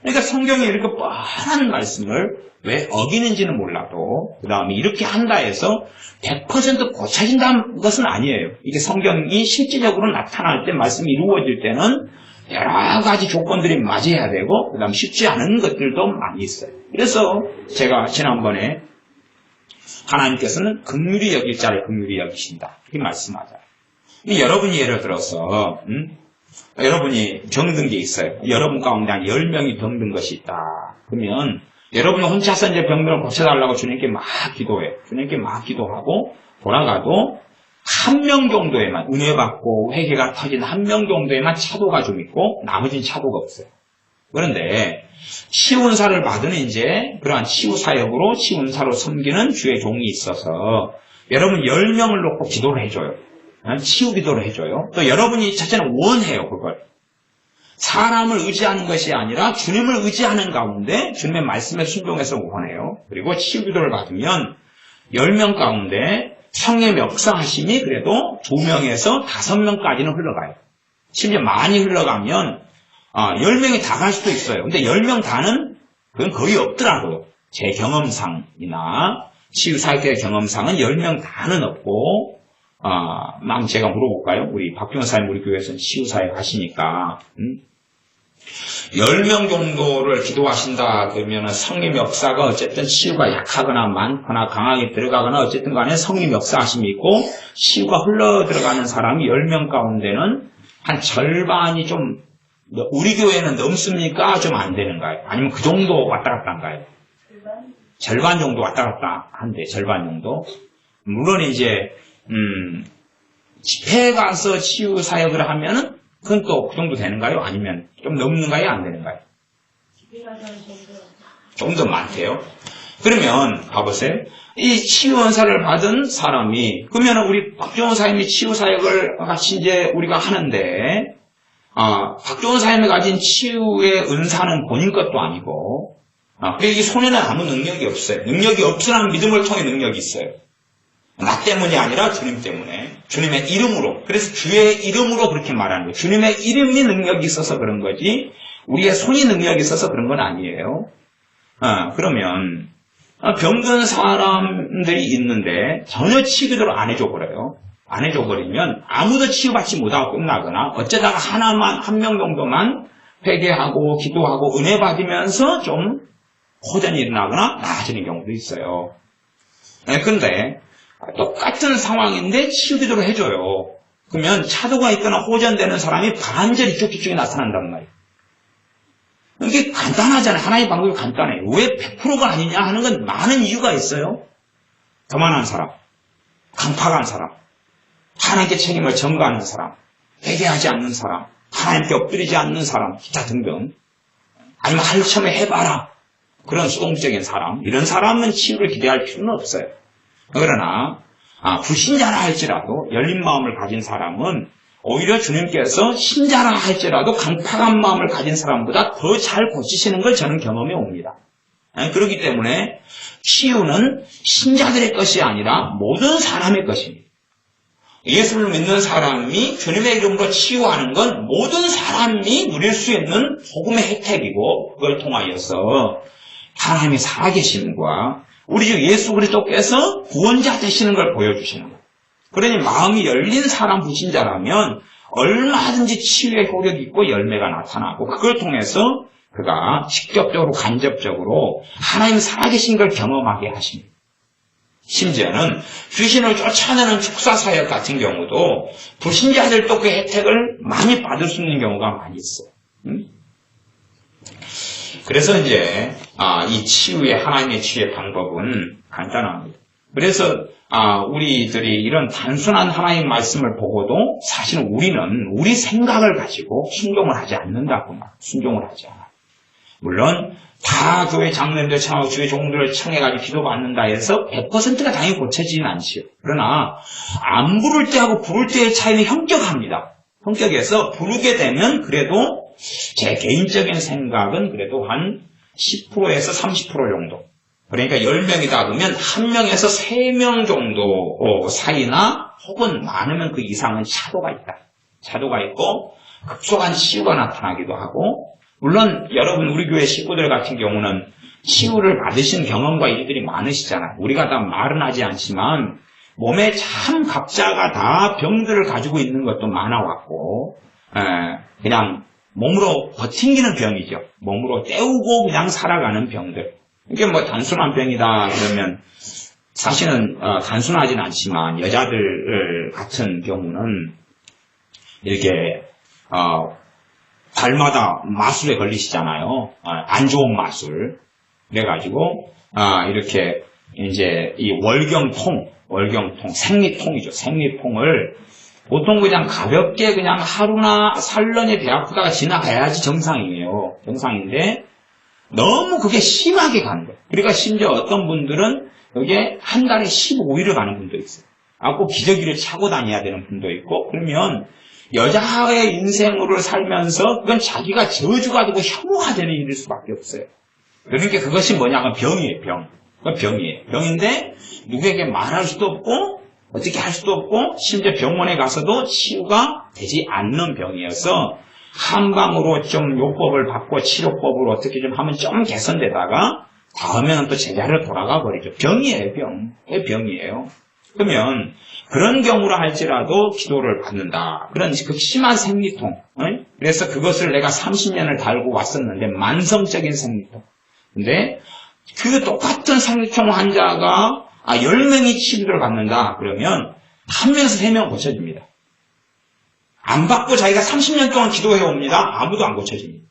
그러니까 성경에 이렇게 뻔한 말씀을 왜 어기는지는 몰라도 그 다음에 이렇게 한다 해서 100% 고쳐진다는 것은 아니에요. 이게 성경이 실질적으로 나타날 때 말씀이 이루어질 때는 여러 가지 조건들이 맞아야 되고 그 다음 쉽지 않은 것들도 많이 있어요. 그래서 제가 지난번에 하나님께서는 긍휼히 여길 자를 긍휼히 여기신다 이렇게 말씀하잖아요. 여러분이 예를 들어서 여러분이 병든 게 있어요. 여러분 가운데 한 10명이 병든 것이 있다. 그러면 여러분이 혼자서 이제 병들을 고쳐달라고 주님께 막 기도해. 주님께 막 기도하고 돌아가도 한 명 정도에만 은혜 받고 회개가 터진 한 명 정도에만 차도가 좀 있고 나머지는 차도가 없어요. 그런데 치유은사를 받은 이제 그러한 치유사역으로 치유은사로 섬기는 주의 종이 있어서 여러분 10명을 놓고 기도를 해줘요. 치유 기도를 해줘요. 또 여러분이 자체는 원해요. 그걸. 사람을 의지하는 것이 아니라 주님을 의지하는 가운데 주님의 말씀에 순종해서 원해요. 그리고 치유 기도를 받으면 10명 가운데 성령의 역사하심이 그래도 2명에서 5명까지는 흘러가요. 심지어 많이 흘러가면 10명이 다 갈 수도 있어요. 근데 10명 다는 그건 거의 없더라고요. 제 경험상이나 치유사역의 경험상은 10명 다는 없고 제가 물어볼까요? 우리 박병사님 우리 교회에서는 치유사역 하시니까 10명 정도를 기도하신다 그러면 성령 역사가 어쨌든 치유가 약하거나 많거나 강하게 들어가거나 어쨌든 간에 성령 역사하심이 있고 치유가 흘러 들어가는 사람이 10명 가운데는 한 절반이 좀 우리 교회는 넘습니까? 좀 안 되는가요? 아니면 그 정도 왔다 갔다 한가요? 절반 정도 왔다 갔다 한대. 절반 정도. 물론 이제 집회에 가서 치유 사역을 하면은 그건 또 그 정도 되는가요? 아니면 좀 넘는가요? 안 되는가요? 좀 더 많대요. 그러면 봐보세요. 이 치유 은사를 받은 사람이 그러면 우리 박종원 사님이 치유 사역을 같이 이제 우리가 하는데 박종원 사님이 가진 치유의 은사는 본인 것도 아니고 이 손에는 아무 능력이 없어요. 능력이 없으나 믿음을 통해 능력이 있어요. 나 때문이 아니라 주님 때문에 주님의 이름으로 그래서 주의 이름으로 그렇게 말하는 거예요. 주님의 이름이 능력이 있어서 그런 거지 우리의 손이 능력이 있어서 그런 건 아니에요. 그러면 병든 사람들이 있는데 전혀 치유를 안 해줘버려요. 안 해줘버리면 아무도 치유받지 못하고 끝나거나 어쩌다가 한 명 정도만 회개하고 기도하고 은혜 받으면서 좀 호전이 일어나거나 나아지는 경우도 있어요. 근데 똑같은 상황인데 치유 기도를 해줘요. 그러면 차도가 있거나 호전되는 사람이 반절 이쪽에 나타난단 말이에요. 이게 간단하잖아요. 하나의 방법이 간단해요. 왜 100%가 아니냐 하는 건 많은 이유가 있어요. 교만한 사람, 강팍한 사람, 하나님께 책임을 전가하는 사람, 회개하지 않는 사람, 하나님께 엎드리지 않는 사람, 기타 등등. 아니면 하루처음에 해봐라. 그런 수동적인 사람, 이런 사람은 치유를 기대할 필요는 없어요. 그러나 불신자라 할지라도 열린 마음을 가진 사람은 오히려 주님께서 신자라 할지라도 강팍한 마음을 가진 사람보다 더 잘 고치시는 걸 저는 경험해 옵니다. 그렇기 때문에 치유는 신자들의 것이 아니라 모든 사람의 것입니다. 예수를 믿는 사람이 주님의 이름으로 치유하는 건 모든 사람이 누릴 수 있는 복음의 혜택이고 그걸 통하여서 하나님의 살아계심과 우리 주 예수 그리스도께서 구원자 되시는 걸 보여주시는 거예요. 그러니 마음이 열린 사람 불신자라면 얼마든지 치유의 효력이 있고 열매가 나타나고 그걸 통해서 그가 직접적으로 간접적으로 하나님 살아계신 걸 경험하게 하십니다. 심지어는 귀신을 쫓아내는 축사사역 같은 경우도 불신자들도 그 혜택을 많이 받을 수 있는 경우가 많이 있어요. 그래서 이제 이 치유의 하나님의 치유의 방법은 간단합니다. 그래서 우리들이 이런 단순한 하나님 말씀을 보고도 사실은 우리는 우리 생각을 가지고 순종을 하지 않는다고 순종을 하지 않아. 물론 다 교회 장로님들 청하고 주의 종들을 청해가지고 기도받는다 해서 100%가 당연히 고쳐지진 않지요. 그러나 안 부를 때하고 부를 때의 차이는 형격합니다. 형격에서 부르게 되면 그래도 제 개인적인 생각은 그래도 한 10%에서 30% 정도. 그러니까 10명이다 그러면 1명에서 3명 정도 사이나 혹은 많으면 그 이상은 차도가 있다. 차도가 있고 급속한 치유가 나타나기도 하고, 물론 여러분 우리 교회 식구들 같은 경우는 치유를 받으신 경험과 일들이 많으시잖아요. 우리가 다 말은 하지 않지만 몸에 참 각자가 다 병들을 가지고 있는 것도 많아왔고, 그냥 몸으로 버팅기는 병이죠. 몸으로 때우고 그냥 살아가는 병들. 이게 뭐 단순한 병이다 그러면 사실은 단순하진 않지만 여자들 같은 경우는 이렇게 발마다 마술에 걸리시잖아요. 안 좋은 마술. 그래가지고 이렇게 이제 이 월경통, 생리통이죠. 생리통을 보통 그냥 가볍게 그냥 하루나 살런에 배 아프다가 지나가야지 정상이에요. 정상인데 너무 그게 심하게 가는 거예요. 그러니까 심지어 어떤 분들은 여기에 한 달에 15일을 가는 분도 있어요. 꼭 기저귀를 차고 다녀야 되는 분도 있고, 그러면 여자의 인생으로 살면서 그건 자기가 저주가 되고 혐오가 되는 일일 수밖에 없어요. 그러니까 그것이 뭐냐면 병이에요, 병. 그건 병이에요. 병인데 누구에게 말할 수도 없고 어떻게 할 수도 없고 심지어 병원에 가서도 치유가 되지 않는 병이어서 한방으로 좀 요법을 받고 치료법을 어떻게 좀 하면 좀 개선되다가 다음에는 또 제자리로 돌아가 버리죠. 병이에요, 병. 병이에요. 그러면 그런 경우라 할지라도 기도를 받는다. 그런 극심한 생리통. 그래서 그것을 내가 30년을 달고 왔었는데 만성적인 생리통. 근데 그 똑같은 생리통 환자가 10명이 치료를 받는다. 그러면 1명에서 3명 고쳐집니다. 안 받고 자기가 30년 동안 기도해 옵니다. 아무도 안 고쳐집니다.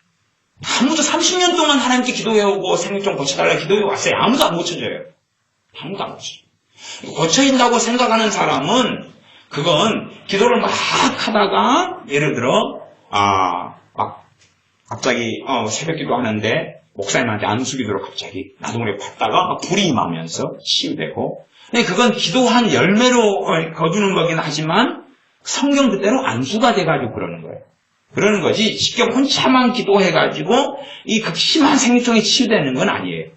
아무도 30년 동안 하나님께 기도해 오고 생리통 고쳐달라고 기도해 왔어요. 아무도 안 고쳐져요. 아무도 안 고쳐져요. 고쳐진다고 생각하는 사람은 그건 기도를 막 하다가 예를 들어 막 갑자기 새벽 기도하는데 목사님한테 안수기도를 갑자기 나동에 받다가 불이 임하면서 치유되고, 그건 기도한 열매로 거두는 거긴 하지만 성경 그대로 안수가 돼가지고 그러는 거예요. 그러는 거지 직접 혼자만 기도해가지고 이 극심한 생리통이 치유되는 건 아니에요.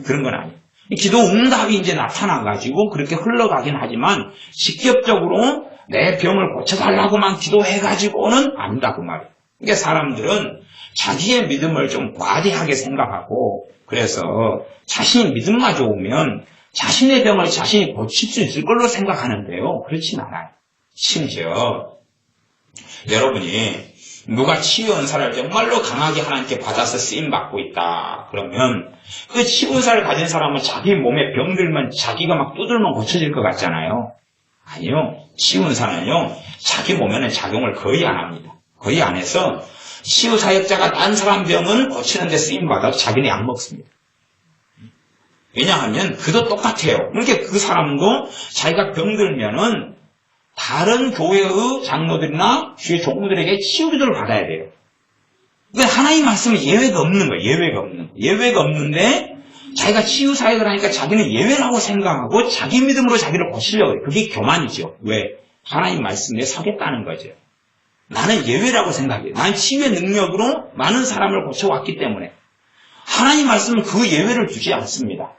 그런 건 아니에요. 기도 응답이 이제 나타나가지고 그렇게 흘러가긴 하지만 직접적으로 내 병을 고쳐달라고만 기도해가지고는 아니다 그 말이에요. 그러니까 사람들은 자기의 믿음을 좀 과대하게 생각하고, 그래서 자신이 믿음만 좋으면 자신의 병을 자신이 고칠 수 있을 걸로 생각하는데요. 그렇진 않아요. 심지어 여러분이 누가 치유 은사를 정말로 강하게 하나님께 받아서 쓰임받고 있다 그러면 그 치유 은사를 가진 사람은 자기 몸에 병들면 자기가 막 두들면 고쳐질 것 같잖아요. 아니요. 치유 은사는요 자기 몸에는 작용을 거의 안 합니다. 거의 안 해서 치유 사역자가 딴 사람 병은 고치는 데 쓰임받아도 자기는 약 먹습니다. 왜냐하면 그도 똑같아요. 그러니까 그 사람도 자기가 병들면은 다른 교회의 장로들이나 주의 종들에게 치유 기도를 받아야 돼요. 그러니까 하나님 말씀은 예외가 없는 거예요. 예외가 없는데 자기가 치유 사역을 하니까 자기는 예외라고 생각하고 자기 믿음으로 자기를 고치려고 해요. 그게 교만이죠. 왜? 하나님 말씀에 서겠다는 거죠. 나는 예외라고 생각해요. 나는 치유의 능력으로 많은 사람을 고쳐왔기 때문에 하나님 말씀은 그 예외를 두지 않습니다.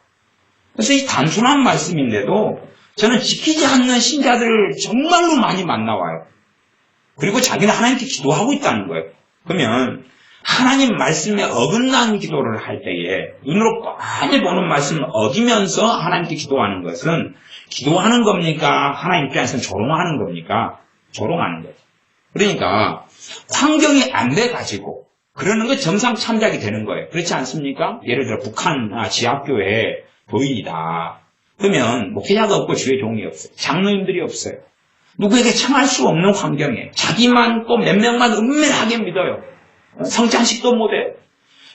그래서 이 단순한 말씀인데도 저는 지키지 않는 신자들을 정말로 많이 만나와요. 그리고 자기는 하나님께 기도하고 있다는 거예요. 그러면 하나님 말씀에 어긋난 기도를 할 때에 눈으로 뻔히 보는 말씀을 어기면서 하나님께 기도하는 것은 기도하는 겁니까? 하나님 입장에서는 조롱하는 겁니까? 조롱하는 거죠. 그러니까 환경이 안 돼가지고 그러는 거 정상 참작이 되는 거예요. 그렇지 않습니까? 예를 들어 북한 지하교회 교인이다. 그러면 목회자가 없고 주의 종이 없어요. 장로님들이 없어요. 누구에게 청할 수 없는 환경에 자기만 또 몇 명만 은밀하게 믿어요. 성찬식도 못해요.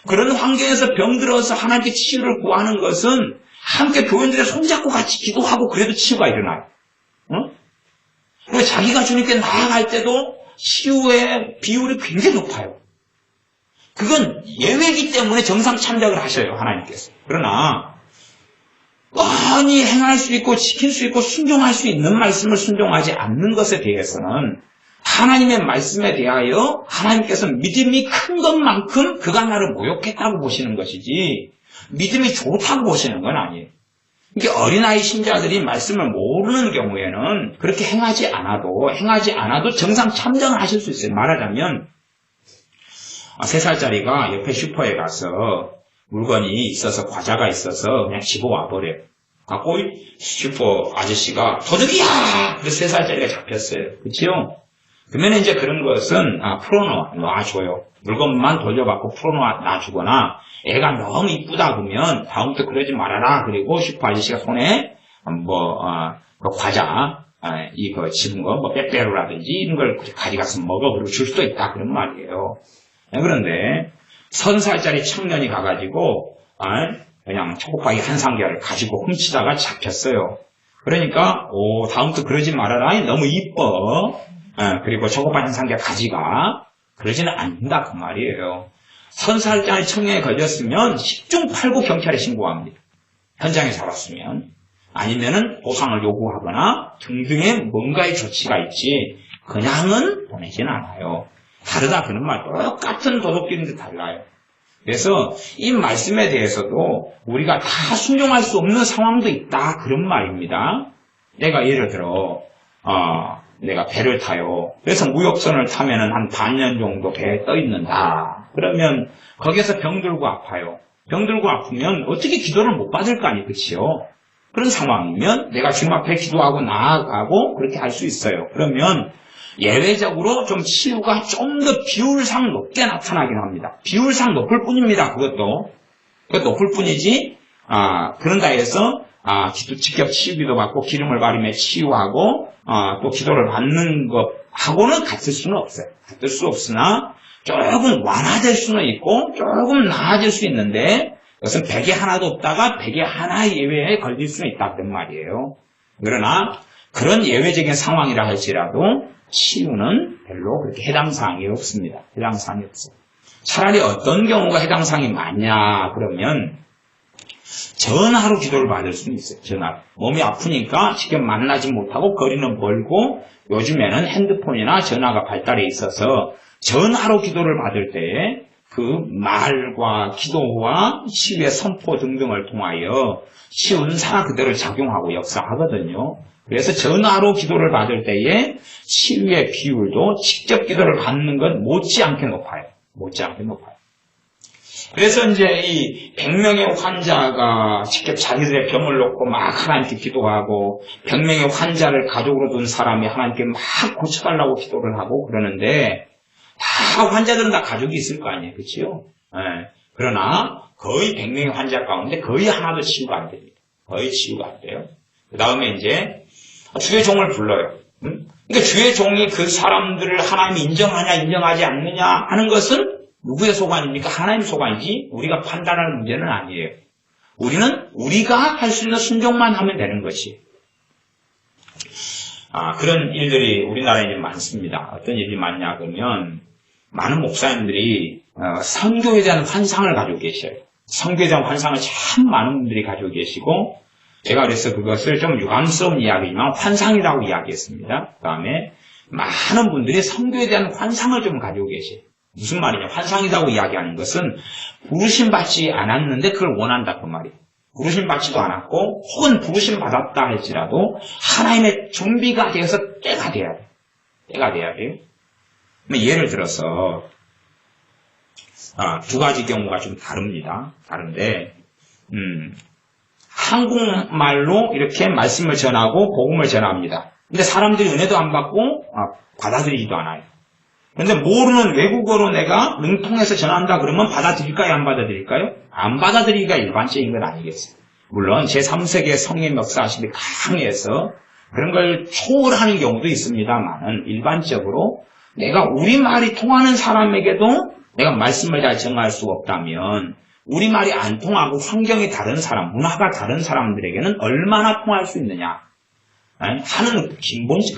그런 환경에서 병들어서 하나님께 치유를 구하는 것은 함께 교인들의 손잡고 같이 기도하고 그래도 치유가 일어나요. 그리고 자기가 주님께 나아갈 때도 치유의 비율이 굉장히 높아요. 그건 예외이기 때문에 정상 참작을 하셔요, 하나님께서. 그러나 뻔히 행할 수 있고 지킬 수 있고 순종할 수 있는 말씀을 순종하지 않는 것에 대해서는 하나님의 말씀에 대하여 하나님께서 믿음이 큰 것만큼 그가 나를 모욕했다고 보시는 것이지 믿음이 좋다고 보시는 건 아니에요. 이게 어린아이 신자들이 말씀을 모르는 경우에는 그렇게 행하지 않아도 정상 참정을 하실 수 있어요. 말하자면 3살짜리가 옆에 슈퍼에 가서 물건이 있어서 과자가 있어서 그냥 집어와 버려요. 갖고 슈퍼 아저씨가 도둑이야! 그래서 3살짜리가 잡혔어요. 그치요? 그러면 이제 그런 것은 풀어놔줘요. 물건만 돌려받고 풀어놔주거나 애가 너무 이쁘다 보면 다음부터 그러지 말아라. 그리고 슈퍼 아저씨가 손에 그 과자 이거 집은 거 빼빼로라든지 이런 걸 가져가서 먹어 그리고 줄 수도 있다 그런 말이에요. 그런데 30살짜리 청년이 가가지고 그냥 초코파이 한 상자를 가지고 훔치다가 잡혔어요. 그러니까 다음부터 그러지 말아라. 너무 이뻐. 그리고 초코파이 한 상자 가져가. 그러지는 않는다 그 말이에요. 30살짜리 청년이 걸렸으면 10중 8구 경찰에 신고합니다. 현장에 잡았으면. 아니면은 보상을 요구하거나 등등의 뭔가의 조치가 있지 그냥은 보내지는 않아요. 다르다 그런 말. 똑같은 도덕끼리도 달라요. 그래서 이 말씀에 대해서도 우리가 다 순종할 수 없는 상황도 있다 그런 말입니다. 내가 예를 들어 내가 배를 타요. 그래서 무역선을 타면은 한 반년 정도 배에 떠 있는다. 그러면 거기에서 병들고 아파요. 병들고 아프면 어떻게 기도를 못 받을 거 아니에요. 그치요? 그런 상황이면 내가 주님 앞에 기도하고 나아가고 그렇게 할 수 있어요. 그러면 예외적으로 좀 치유가 좀 더 비율상 높게 나타나긴 합니다. 비율상 높을 뿐입니다. 그것도 높을 뿐이지 그런다 해서 직접 치유기도 받고 기름을 바르며 치유하고 또 기도를 받는 것하고는 같을 수는 없어요. 같을 수 없으나 조금 완화될 수는 있고 조금 나아질 수 있는데 그것은 100에 하나도 없다가 100에 하나 예외에 걸릴 수는 있다 그 말이에요. 그러나 그런 예외적인 상황이라 할지라도 치유는 별로 그렇게 해당사항이 없습니다. 해당사항이 없어요. 차라리 어떤 경우가 해당사항이 많냐 그러면 전화로 기도를 받을 수는 있어요. 전화로. 몸이 아프니까 직접 만나지 못하고 거리는 멀고 요즘에는 핸드폰이나 전화가 발달해 있어서 전화로 기도를 받을 때에 그 말과 기도와 치유의 선포 등등을 통하여 치유 은사가 그대로 작용하고 역사하거든요. 그래서 전화로 기도를 받을 때에 치유의 비율도 직접 기도를 받는 것 못지않게 높아요. 못지않게 높아요. 그래서 이제 이 100명의 환자가 직접 자기들의 병을 놓고 막 하나님께 기도하고 100명의 환자를 가족으로 둔 사람이 하나님께 막 고쳐달라고 기도를 하고 그러는데 다 환자들은 다 가족이 있을 거 아니에요. 그렇죠? 그러나 거의 100명의 환자 가운데 거의 하나도 치유가 안 됩니다. 거의 치유가 안 돼요. 그 다음에 이제 주의 종을 불러요. 그러니까 주의 종이 그 사람들을 하나님이 인정하냐 인정하지 않느냐 하는 것은 누구의 소관입니까? 하나님의 소관이지 우리가 판단할 문제는 아니에요. 우리는 우리가 할 수 있는 순종만 하면 되는 것이. 그런 일들이 우리나라에 이제 많습니다. 어떤 일이 많냐 그러면 많은 목사님들이 선교에 대한 환상을 가지고 계셔요. 선교에 대한 환상을 참 많은 분들이 가지고 계시고 제가 그래서 그것을 좀 유감스러운 이야기지만 환상이라고 이야기했습니다. 그 다음에 많은 분들이 선교에 대한 환상을 좀 가지고 계셔요. 무슨 말이냐? 환상이라고 이야기하는 것은 부르심 받지 않았는데 그걸 원한다 그 말이에요. 부르심 받지도 않았고 혹은 부르심 받았다 할지라도 하나님의 준비가 되어서 때가 돼야 돼요. 때가 돼야 돼요. 예를 들어서 두 가지 경우가 좀 다릅니다. 다른데 한국말로 이렇게 말씀을 전하고 복음을 전합니다. 근데 사람들이 은혜도 안 받고 받아들이지도 않아요. 그런데 모르는 외국어로 내가 능통해서 전한다 그러면 받아들일까요? 안 받아들일까요? 안 받아들이기가 일반적인 건 아니겠어요. 물론 제3세계 성령 역사심이 강해서 그런 걸 초월하는 경우도 있습니다만 일반적으로 내가 우리말이 통하는 사람에게도 내가 말씀을 잘 정할 수가 없다면 우리말이 안 통하고 환경이 다른 사람, 문화가 다른 사람들에게는 얼마나 통할 수 있느냐 하는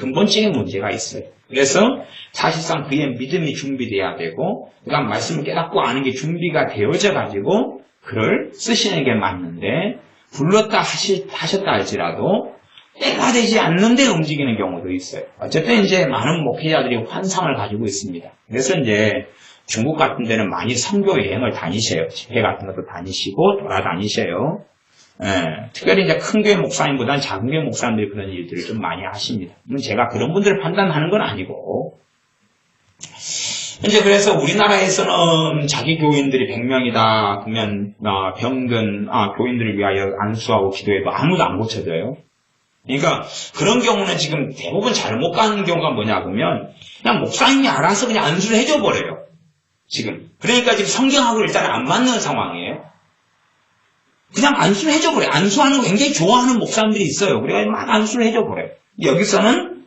근본적인 문제가 있어요. 그래서 사실상 그의 믿음이 준비돼야 되고 그러니까 말씀을 깨닫고 아는 게 준비가 되어져 가지고 글을 쓰시는 게 맞는데 불렀다 하셨다 할지라도 때가 되지 않는데 움직이는 경우도 있어요. 어쨌든 이제 많은 목회자들이 환상을 가지고 있습니다. 그래서 이제 중국 같은 데는 많이 선교 여행을 다니셔요. 집회 같은 것도 다니시고 돌아다니셔요. 특별히 이제 큰 교회 목사님보다는 작은 교회 목사님들이 그런 일들을 좀 많이 하십니다. 제가 그런 분들을 판단하는 건 아니고 이제 그래서 우리나라에서는 자기 교인들이 100명이다 그러면 병든 교인들을 위하여 안수하고 기도해도 아무도 안 고쳐져요. 그러니까 그런 경우는 지금 대부분 잘못 가는 경우가 뭐냐 그러면 그냥 목사님이 알아서 그냥 안수를 해줘 버려요. 지금 그러니까 지금 성경하고 일단 안 맞는 상황이에요. 그냥 안수를 해줘 버려요. 안수하는 거 굉장히 좋아하는 목사님들이 있어요. 그래서 막 안수를 해줘 버려요. 여기서는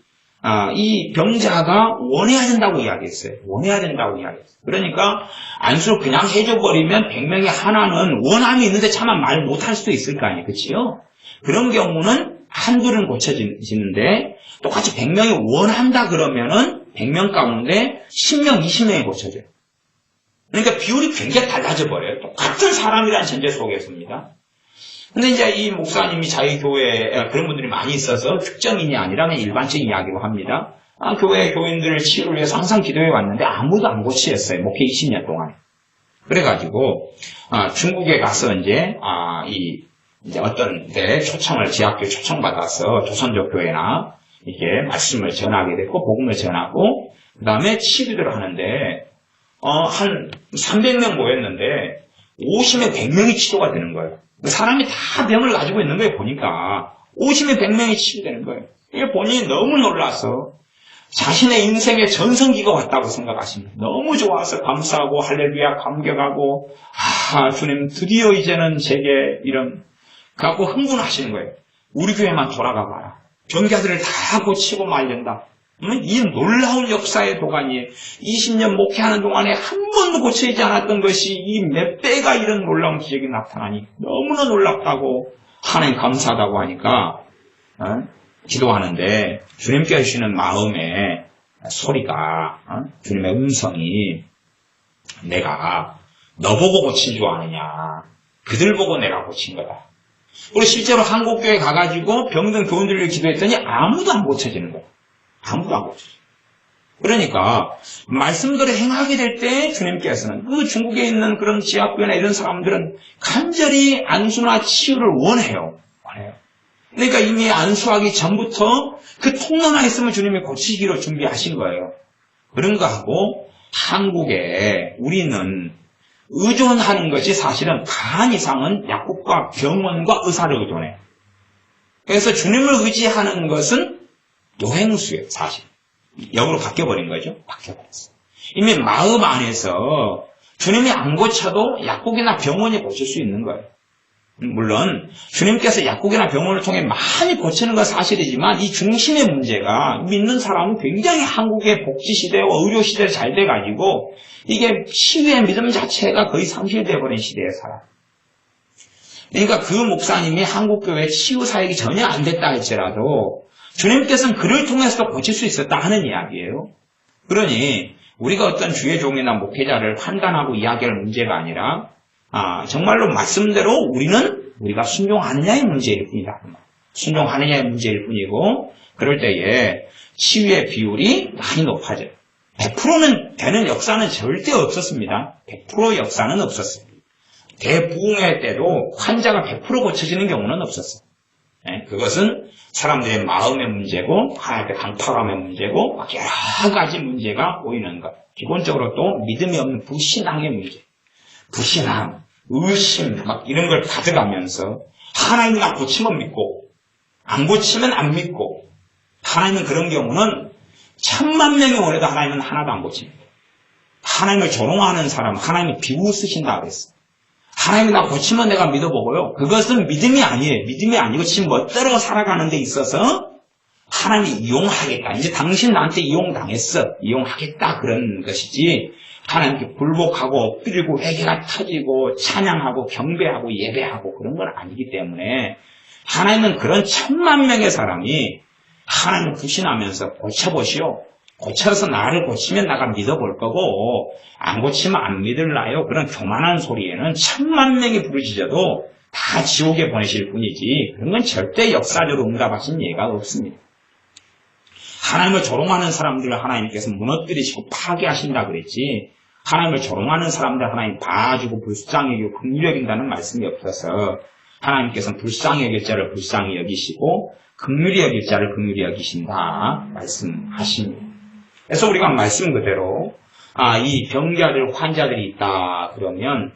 이 병자가 원해야 된다고 이야기했어요. 원해야 된다고 이야기했어요. 그러니까 안수를 그냥 해줘 버리면 100명이 하나는 원함이 있는데 차마 말 못할 수도 있을 거 아니에요. 그치요? 그런 경우는 한둘은 고쳐지는데 똑같이 100명이 원한다 그러면은 100명 가운데 10명, 20명이 고쳐져요. 그러니까 비율이 굉장히 달라져 버려요. 똑같은 사람이라는 전제 속에서입니다. 근데 이제 이 목사님이 자기 교회에 그런 분들이 많이 있어서 특정인이 아니라 그냥 일반적인 이야기로 합니다. 교회 교인들 치유를 위해서 항상 기도해 왔는데 아무도 안 고치셨어요. 목회 20년 동안. 그래가지고 중국에 가서 이제 어떤 데 초청을 지하교회 초청받아서 조선족 교회나 이게 말씀을 전하게 됐고 복음을 전하고 그 다음에 치유를 하는데 한 300명 모였는데 50명 100명이 치료가 되는 거예요. 사람이 다 병을 가지고 있는 거예요. 보니까 50명 100명이 치료되는 거예요. 이게 본인이 너무 놀라서 자신의 인생에 전성기가 왔다고 생각하십니다. 너무 좋아서 감사하고 할렐루야 감격하고 주님 드디어 이제는 제게 이런 갖고 흥분하시는 거예요. 우리 교회만 돌아가 봐라. 병자들을 다 고치고 말린다. 이 놀라운 역사의 도가니에 20년 목회하는 동안에 한 번도 고쳐지지 않았던 것이 이 몇 배가 이런 놀라운 기적이 나타나니 너무나 놀랍다고 하나님 감사하다고 하니까 기도하는데 주님께 하시는 마음의 소리가 주님의 음성이 내가 너 보고 고친 줄 아느냐 그들 보고 내가 고친 거다. 우리 실제로 한국교회 가가지고 병든 교인들을 기도했더니 아무도 안 고쳐지는 거예요. 아무도 안 고쳐져요. 그러니까 말씀대로 행하게 될 때 주님께서는 그 중국에 있는 그런 지하교회나 이런 사람들은 간절히 안수나 치유를 원해요. 그러니까 이미 안수하기 전부터 그 통로나 있으면 주님이 고치기로 준비하신 거예요. 그런 거하고 한국에 우리는 의존하는 것이 사실은 반 이상은 약국과 병원과 의사를 의존해요. 그래서 주님을 의지하는 것은 노행수예요, 사실. 영으로 바뀌어버린 거죠. 바뀌어버렸어요. 이미 마음 안에서 주님이 안 고쳐도 약국이나 병원이 고칠 수 있는 거예요. 물론 주님께서 약국이나 병원을 통해 많이 고치는 건 사실이지만 이 중심의 문제가 믿는 사람은 굉장히 한국의 복지시대와 의료시대에 잘 돼가지고 이게 치유의 믿음 자체가 거의 상실되어버린 시대에 살아요. 그러니까 그 목사님이 한국교회 치유 사역이 전혀 안 됐다 할지라도 주님께서는 그를 통해서도 고칠 수 있었다 하는 이야기예요. 그러니 우리가 어떤 주의 종이나 목회자를 판단하고 이야기할 문제가 아니라 정말로 말씀대로 우리가 순종하느냐의 문제일 뿐이다. 순종하느냐의 문제일 뿐이고 그럴 때에 치유의 비율이 많이 높아져요. 100%는 되는 역사는 절대 없었습니다. 100% 역사는 없었어요. 대부흥회 때도 환자가 100% 고쳐지는 경우는 없었어요. 그것은 사람들의 마음의 문제고 하나님의 강팍함의 문제고 막 여러 가지 문제가 보이는 것. 기본적으로 또 믿음이 없는 불신앙의 문제. 불신앙, 의심 막 이런 걸 가져가면서 하나님이 나 고치면 믿고 안 고치면 안 믿고 하나님은 그런 경우는 1000,000명이 원해도 하나님은 하나도 안 고칩니다. 하나님을 조롱하는 사람 하나님이 비웃으신다 그랬어요. 하나님이 나 고치면 내가 믿어보고요. 그것은 믿음이 아니에요. 믿음이 아니고 지금 멋대로 살아가는 데 있어서 하나님이 이용하겠다. 이제 당신 나한테 이용당했어. 이용하겠다 그런 것이지 하나님께 굴복하고 엎드리고 회개가 터지고 찬양하고 경배하고 예배하고 그런 건 아니기 때문에 하나님은 그런 1000만 명의 사람이 하나님을 불신하면서 고쳐보시오. 고쳐서 나를 고치면 나가 믿어볼 거고 안 고치면 안 믿을라요. 그런 교만한 소리에는 1000만 명이 부르짖어도 다 지옥에 보내실 뿐이지 그런 건 절대 역사적으로 응답하신 예가 없습니다. 하나님을 조롱하는 사람들을 하나님께서 무너뜨리시고 파괴하신다 그랬지 하나님을 조롱하는 사람들 하나님 봐주고 불쌍히 여기고 긍휼히 여긴다는 말씀이 없어서 하나님께서는 불쌍히 여길 자를 불쌍히 여기시고 긍휼히 여길 자를 긍휼히 여기신다 말씀하십니다. 그래서 우리가 말씀 그대로 이 병기아들 환자들이 있다 그러면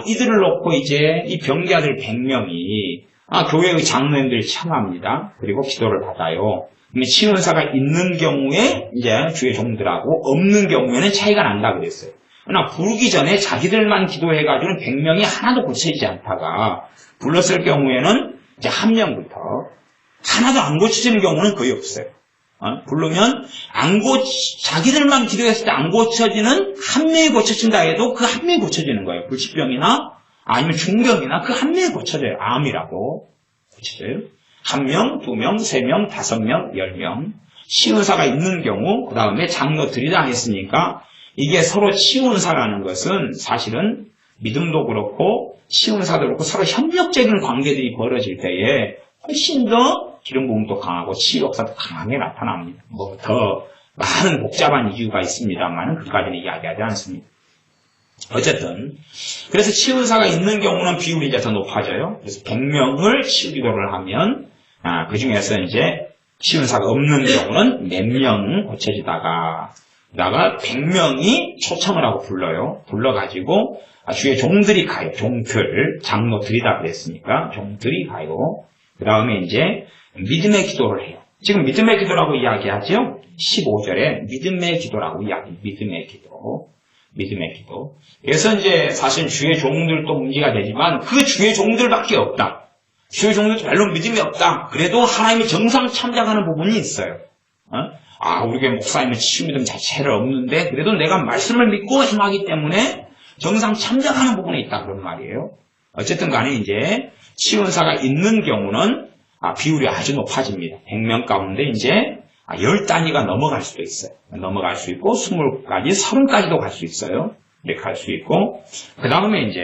이들을 놓고 이제 이 병기아들 100명이 교회의 장로님들 청합니다. 그리고 기도를 받아요. 치유사가 있는 경우에 이제 주의 종들하고 없는 경우에는 차이가 난다 그랬어요. 그러나 부르기 전에 자기들만 기도해가지고는 100명이 하나도 고쳐지지 않다가 불렀을 경우에는 이제 한 명부터 하나도 안 고쳐지는 경우는 거의 없어요. 부르면 자기들만 기도했을 때 안 고쳐지는 한 명이 고쳐진다 해도 그 한 명이 고쳐지는 거예요. 불치병이나 아니면 중병이나 그 한 명이 고쳐져요. 암이라고 고쳐져요. 1명, 2명, 3명, 5명, 10명. 치유사가 있는 경우, 그 다음에 장로들이다 했으니까 이게 서로 치유사라는 것은 사실은 믿음도 그렇고 치유사도 그렇고 서로 협력적인 관계들이 벌어질 때에 훨씬 더 기름 부음도 강하고 치유 역사도 강하게 나타납니다. 더 많은 복잡한 이유가 있습니다만 그까지는 이야기하지 않습니다. 어쨌든 그래서 치유사가 있는 경우는 비율이 이제 더 높아져요. 그래서 100명을 치유 기도를 하면 그 중에서 이제 치유사가 없는 경우는 몇 명 고쳐지다가 100명이 초청을 하고 불러요. 불러가지고 주의 종들이 가요. 종들, 장로들이다 그랬으니까 종들이 가요. 그 다음에 이제 믿음의 기도를 해요. 지금 믿음의 기도라고 이야기하죠. 15절에 믿음의 기도라고 믿음의 기도. 그래서 이제 사실 주의 종들도 문제가 되지만 그 주의 종들밖에 없다. 주의 종들도 별로 믿음이 없다. 그래도 하나님이 정상 참작하는 부분이 있어요. 우리 교회 목사님은 치유 믿음 자체를 없는데 그래도 내가 말씀을 믿고 행하기 때문에 정상 참작하는 부분이 있다 그런 말이에요. 어쨌든 간에 이제 치유사가 있는 경우는 비율이 아주 높아집니다. 100명 가운데 이제 10단위가 넘어갈 수도 있어요. 넘어갈 수 있고 20까지, 30까지도 갈 수 있어요. 이렇게 갈 수 있고 그 다음에 이제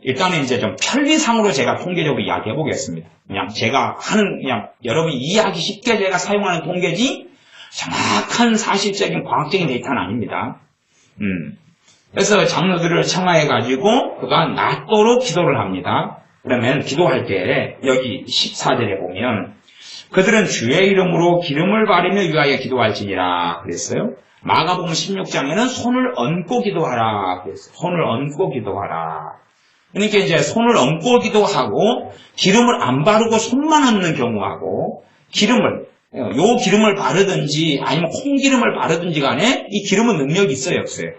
일단은 이제 좀 편리상으로 제가 통계적으로 이야기해 보겠습니다. 그냥 제가 그냥 여러분이 이해하기 쉽게 제가 사용하는 통계지 정확한 사실적인 과학적인 데이터는 아닙니다. 그래서 장로들을 청하해가지고 그가 낮도록 기도를 합니다. 그러면 기도할 때 여기 14절에 보면 그들은 주의 이름으로 기름을 바르며 위하여 기도할지니라 그랬어요. 마가복음 16장에는 손을 얹고 기도하라 그랬어요. 손을 얹고 기도하라. 그러니까 이제 손을 얹고 기도하고 기름을 안 바르고 손만 얹는 경우하고 요 기름을 바르든지 아니면 콩기름을 바르든지 간에 이 기름은 능력이 있어요, 없어요?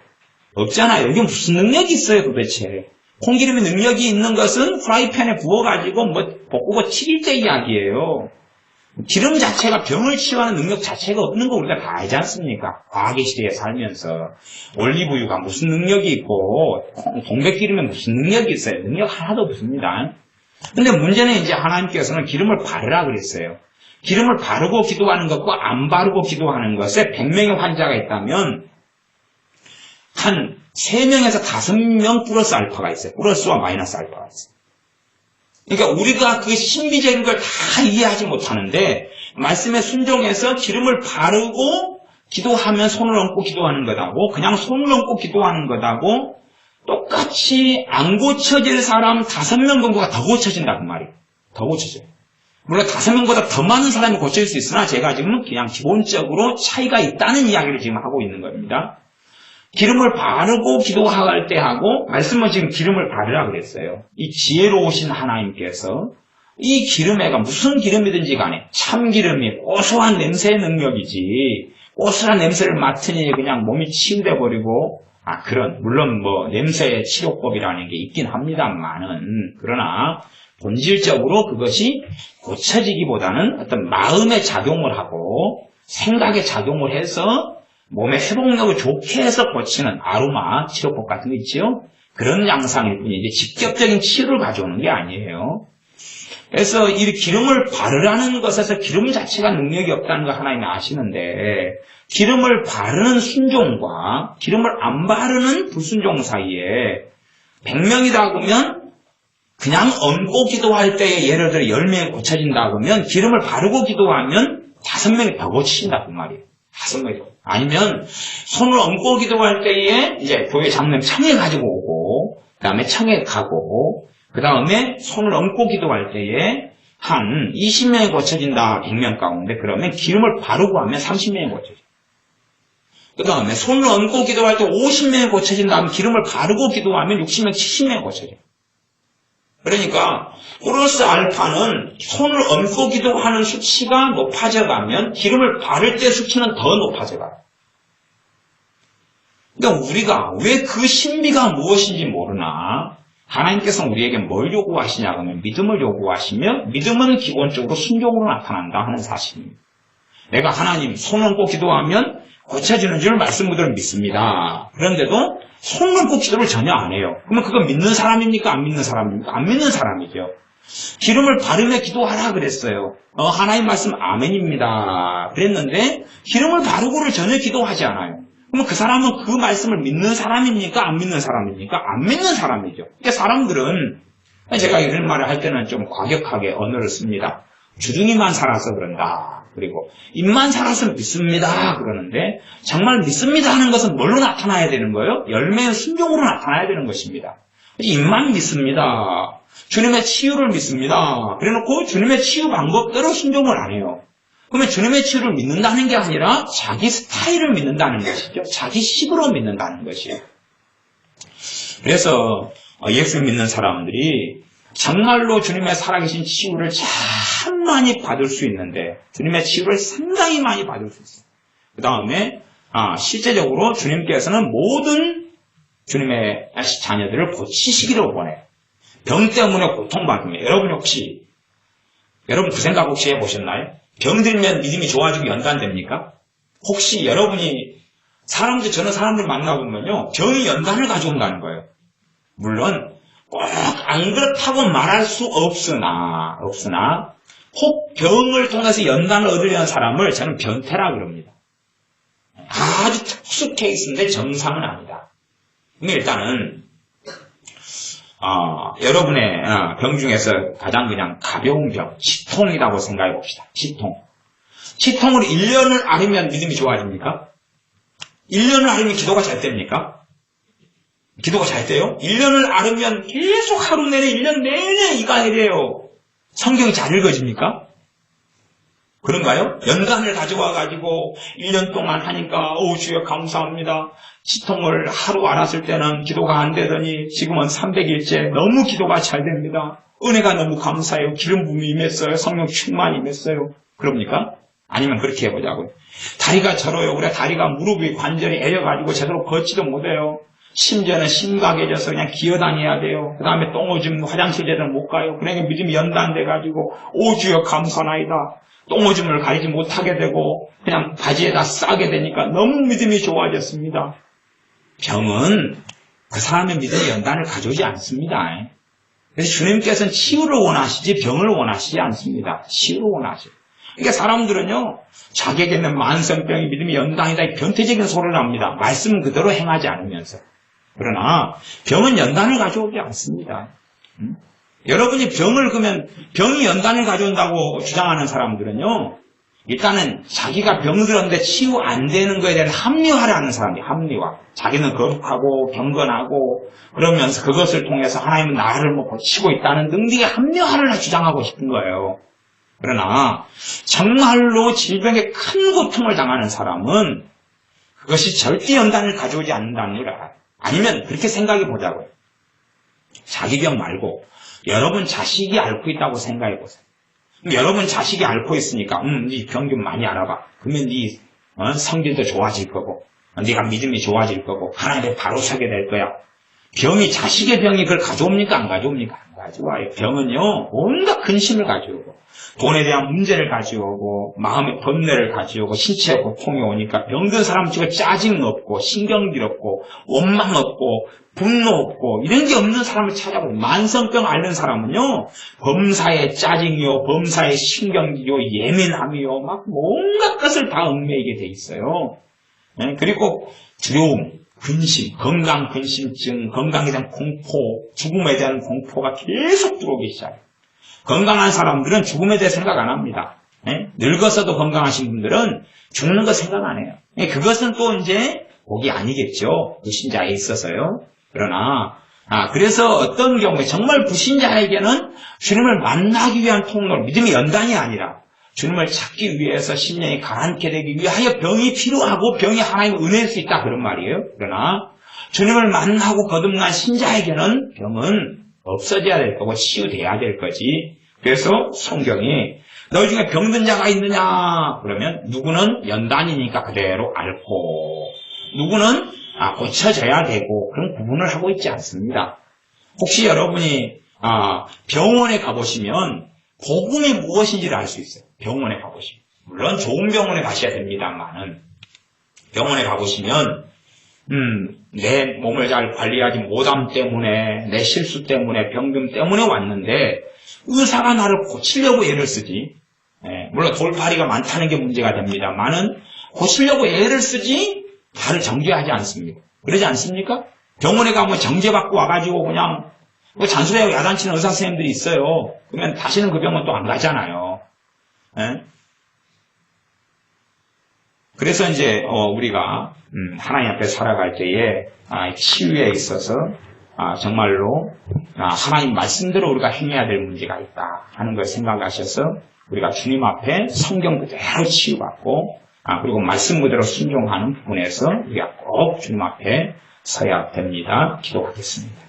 없잖아요. 이게 무슨 능력이 있어요, 도대체? 콩기름의 능력이 있는 것은 프라이팬에 부어가지고 볶고 튀길 때 이야기예요. 기름 자체가 병을 치유하는 능력 자체가 없는 거 우리가 다 알지 않습니까? 과학의 시대에 살면서 올리브유가 무슨 능력이 있고 동백기름에 무슨 능력이 있어요? 능력 하나도 없습니다. 근데 문제는 이제 하나님께서는 기름을 바르라 그랬어요. 기름을 바르고 기도하는 것과 안 바르고 기도하는 것에 100명의 환자가 있다면 한 3명에서 5명 플러스 알파가 있어요. 플러스와 마이너스 알파가 있어요. 그러니까 우리가 그 신비적인 걸 다 이해하지 못하는데 말씀에 순종해서 기름을 바르고 기도하면 손을 얹고 기도하는 것하고 그냥 손을 얹고 기도하는 것하고 똑같이 안 고쳐질 사람 5명 정도가 더 고쳐진다 그 말이에요. 더 고쳐져요. 물론 5명보다 더 많은 사람이 고쳐질 수 있으나 제가 지금 그냥 기본적으로 차이가 있다는 이야기를 지금 하고 있는 겁니다. 기름을 바르고 기도할 때 하고 말씀은 지금 기름을 바르라 그랬어요. 이 지혜로우신 하나님께서 이 기름에가 무슨 기름이든지 간에 참기름이 고소한 냄새의 능력이지 고소한 냄새를 맡으니 그냥 몸이 치유돼 버리고 그런 물론 냄새 치료법이라는 게 있긴 합니다만은 그러나 본질적으로 그것이 고쳐지기보다는 어떤 마음의 작용을 하고 생각의 작용을 해서 몸의 회복력을 좋게 해서 고치는 아로마 치료법 같은 거 있죠? 그런 양상일 뿐이지 직접적인 치유를 가져오는 게 아니에요. 그래서 이 기름을 바르라는 것에서 기름 자체가 능력이 없다는 거 하나님이 아시는데 기름을 바르는 순종과 기름을 안 바르는 불순종 사이에 100명이다 그러면 그냥 얹고 기도할 때에 예를 들어 10명이 고쳐진다 그러면 기름을 바르고 기도하면 5명이 더 고치신다 그 말이에요. 5명이. 아니면 손을 얹고 기도할 때에 이제 교회 장로님 청에 가지고 오고 그 다음에 청에 가고 그 다음에 손을 얹고 기도할 때에 한 20명이 고쳐진다 100명 가운데 그러면 기름을 바르고 하면 30명이 고쳐져요. 그 다음에 손을 얹고 기도할 때 50명이 고쳐진다 하면 기름을 바르고 기도하면 60명, 70명이 고쳐져요. 그러니까 플러스 알파는 손을 얹고 기도하는 수치가 높아져가면 기름을 바를 때 수치는 더 높아져가요. 그러니까 우리가 왜 그 신비가 무엇인지 모르나 하나님께서 우리에게 뭘 요구하시냐 하면 믿음을 요구하시며 믿음은 기본적으로 순종으로 나타난다 하는 사실입니다. 내가 하나님 손 얹고 기도하면 고쳐지는 줄 말씀 그대로 믿습니다. 그런데도 손 얹고 기도를 전혀 안 해요. 그러면 그거 믿는 사람입니까? 안 믿는 사람입니까? 안 믿는 사람이죠. 기름을 바르며 기도하라 그랬어요. 하나님 말씀 아멘입니다. 그랬는데 기름을 바르고를 전혀 기도하지 않아요. 그러면 그 사람은 그 말씀을 믿는 사람입니까? 안 믿는 사람입니까? 안 믿는 사람이죠. 그러니까 사람들은 제가 이런 말을 할 때는 좀 과격하게 언어를 씁니다. 주둥이만 살아서 그런다. 그리고 입만 살아서 믿습니다. 그러는데 정말 믿습니다 하는 것은 뭘로 나타나야 되는 거예요? 열매의 순종으로 나타나야 되는 것입니다. 입만 믿습니다. 주님의 치유를 믿습니다. 그래놓고 주님의 치유 방법대로 순종을 안 해요. 그러면 주님의 치유를 믿는다는 게 아니라 자기 스타일을 믿는다는 것이죠. 자기 식으로 믿는다는 것이에요. 그래서 예수 믿는 사람들이 정말로 주님의 살아계신 치유를 참 많이 받을 수 있는데 주님의 치유를 상당히 많이 받을 수 있어요. 그 다음에 실제적으로 주님께서는 모든 주님의 자녀들을 고치시기를 원해요. 병 때문에 고통받으면 여러분 그 생각 혹시 해보셨나요? 병들면 믿음이 좋아지고 연단됩니까? 혹시 여러분이 저는 사람들 만나보면요 병이 연단을 가져온다는 거예요. 물론 꼭 안 그렇다고 말할 수 없으나 혹 병을 통해서 연단을 얻으려는 사람을 저는 변태라 그럽니다. 아주 특수 케이스인데 정상은 아니다. 근데 일단은 여러분의 병 중에서 가장 그냥 가벼운 병, 치통이라고 생각해 봅시다. 치통을 1년을 앓으면 믿음이 좋아집니까? 1년을 앓으면 기도가 잘 됩니까? 기도가 잘 돼요? 1년을 앓으면 계속 하루 내내 1년 내내 이가 이래요. 성경이 잘 읽어집니까? 그런가요? 연단을 가져와가지고 1년 동안 하니까 주여 감사합니다. 치통을 하루 앓았을 때는 기도가 안 되더니 지금은 300일째 너무 기도가 잘 됩니다. 은혜가 너무 감사해요. 기름 부음이 임했어요. 성령 충만이 임했어요. 그럽니까? 아니면 그렇게 해보자고요. 다리가 저려요. 그래 다리가 무릎이 관절이 애려가지고 제대로 걷지도 못해요. 심지어는 심각해져서 그냥 기어다녀야 돼요. 그 다음에 똥오줌 화장실 제대로 못 가요. 그러니까 믿음이 연단돼가지고 주여 감사나이다. 똥오줌을 가리지 못하게 되고 그냥 바지에다 싸게 되니까 너무 믿음이 좋아졌습니다. 병은 그 사람의 믿음의 연단을 가져오지 않습니다. 그래서 주님께서는 치유를 원하시지 병을 원하시지 않습니다. 치유를 원하시죠. 그러니까 사람들은요 자기에게는 만성병이 믿음이 연단이다 변태적인 소리를 합니다. 말씀 그대로 행하지 않으면서. 그러나 병은 연단을 가져오지 않습니다. 여러분이 병이 연단을 가져온다고 주장하는 사람들은요 일단은 자기가 병들었는데 치유 안 되는 거에 대한 합리화를 하는 사람이에요. 합리화. 자기는 거룩하고 경건하고 그러면서 그것을 통해서 하나님은 나를 고치고 있다는 등등의 합리화를 주장하고 싶은 거예요. 그러나 정말로 질병에 큰 고통을 당하는 사람은 그것이 절대 연단을 가져오지 않는다는 걸 알아요. 아니면 그렇게 생각해 보자고요. 자기 병 말고 여러분 자식이 앓고 있다고 생각해 보세요. 여러분 자식이 앓고 있으니까 네 병 좀 많이 알아봐. 그러면 네 성질도 좋아질 거고 네가 믿음이 좋아질 거고 하나님께 바로 서게 될 거야. 자식의 병이 그걸 가져옵니까? 안 가져옵니까? 안 가져와요. 병은요, 온갖 근심을 가져오고, 돈에 대한 문제를 가져오고, 마음의 번뇌를 가져오고, 신체의 고통이 오니까 병든 사람 치고 짜증 없고, 신경질 없고, 원망 없고, 분노 없고, 이런 게 없는 사람을 찾아보고, 만성병 앓는 사람은요, 범사에 짜증이요, 범사에 신경질이요, 예민함이요, 막 온갖 것을 다 얽매이게 돼 있어요. 네? 그리고 두려움, 근심, 건강 근심증, 건강에 대한 공포, 죽음에 대한 공포가 계속 들어오기 시작해요. 건강한 사람들은 죽음에 대해 생각 안 합니다. 네? 늙어서도 건강하신 분들은 죽는 거 생각 안 해요. 네? 그것은 또 이제 복이 아니겠죠. 불신자에 있어서요. 그러나 그래서 어떤 경우에 정말 불신자에게는 주님을 만나기 위한 통로, 믿음의 연단이 아니라 주님을 찾기 위해서 심령이 가라앉게 되기 위하여 병이 필요하고 병이 하나님의 은혜일 수 있다 그런 말이에요. 그러나 주님을 만나고 거듭난 신자에게는 병은 없어져야 될 거고 치유돼야 될 거지. 그래서 성경이 너희 중에 병든 자가 있느냐 그러면 누구는 연단이니까 그대로 앓고 누구는 고쳐져야 되고 그런 구분을 하고 있지 않습니다. 혹시 여러분이 병원에 가보시면 복음이 무엇인지를 알 수 있어요. 병원에 가보시면. 물론 좋은 병원에 가셔야 됩니다만은 병원에 가보시면 내 몸을 잘 관리하지 못함 때문에 내 실수 때문에 병금 때문에 왔는데 의사가 나를 고치려고 애를 쓰지. 물론 돌파리가 많다는 게 문제가 됩니다만은 고치려고 애를 쓰지 나를 정죄하지 않습니다. 그러지 않습니까? 병원에 가면 정죄받고 와가지고 그냥 잔소리하고 야단치는 의사 선생님들이 있어요. 그러면 다시는 그 병원 또 안 가잖아요. 그래서 이제 우리가 하나님 앞에 살아갈 때에 치유에 있어서 정말로 하나님 말씀대로 우리가 행해야 될 문제가 있다 하는 걸 생각하셔서 우리가 주님 앞에 성경 그대로 치유받고 그리고 말씀 그대로 순종하는 부분에서 우리가 꼭 주님 앞에 서야 됩니다. 기도하겠습니다.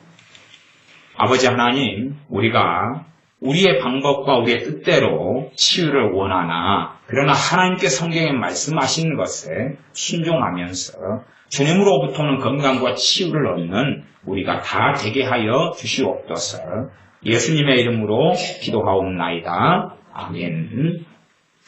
아버지 하나님, 우리가 우리의 방법과 우리의 뜻대로 치유를 원하나 그러나 하나님께 성경에 말씀하신 것에 순종하면서 주님으로부터는 건강과 치유를 얻는 우리가 다 되게 하여 주시옵소서. 예수님의 이름으로 기도하옵나이다. 아멘.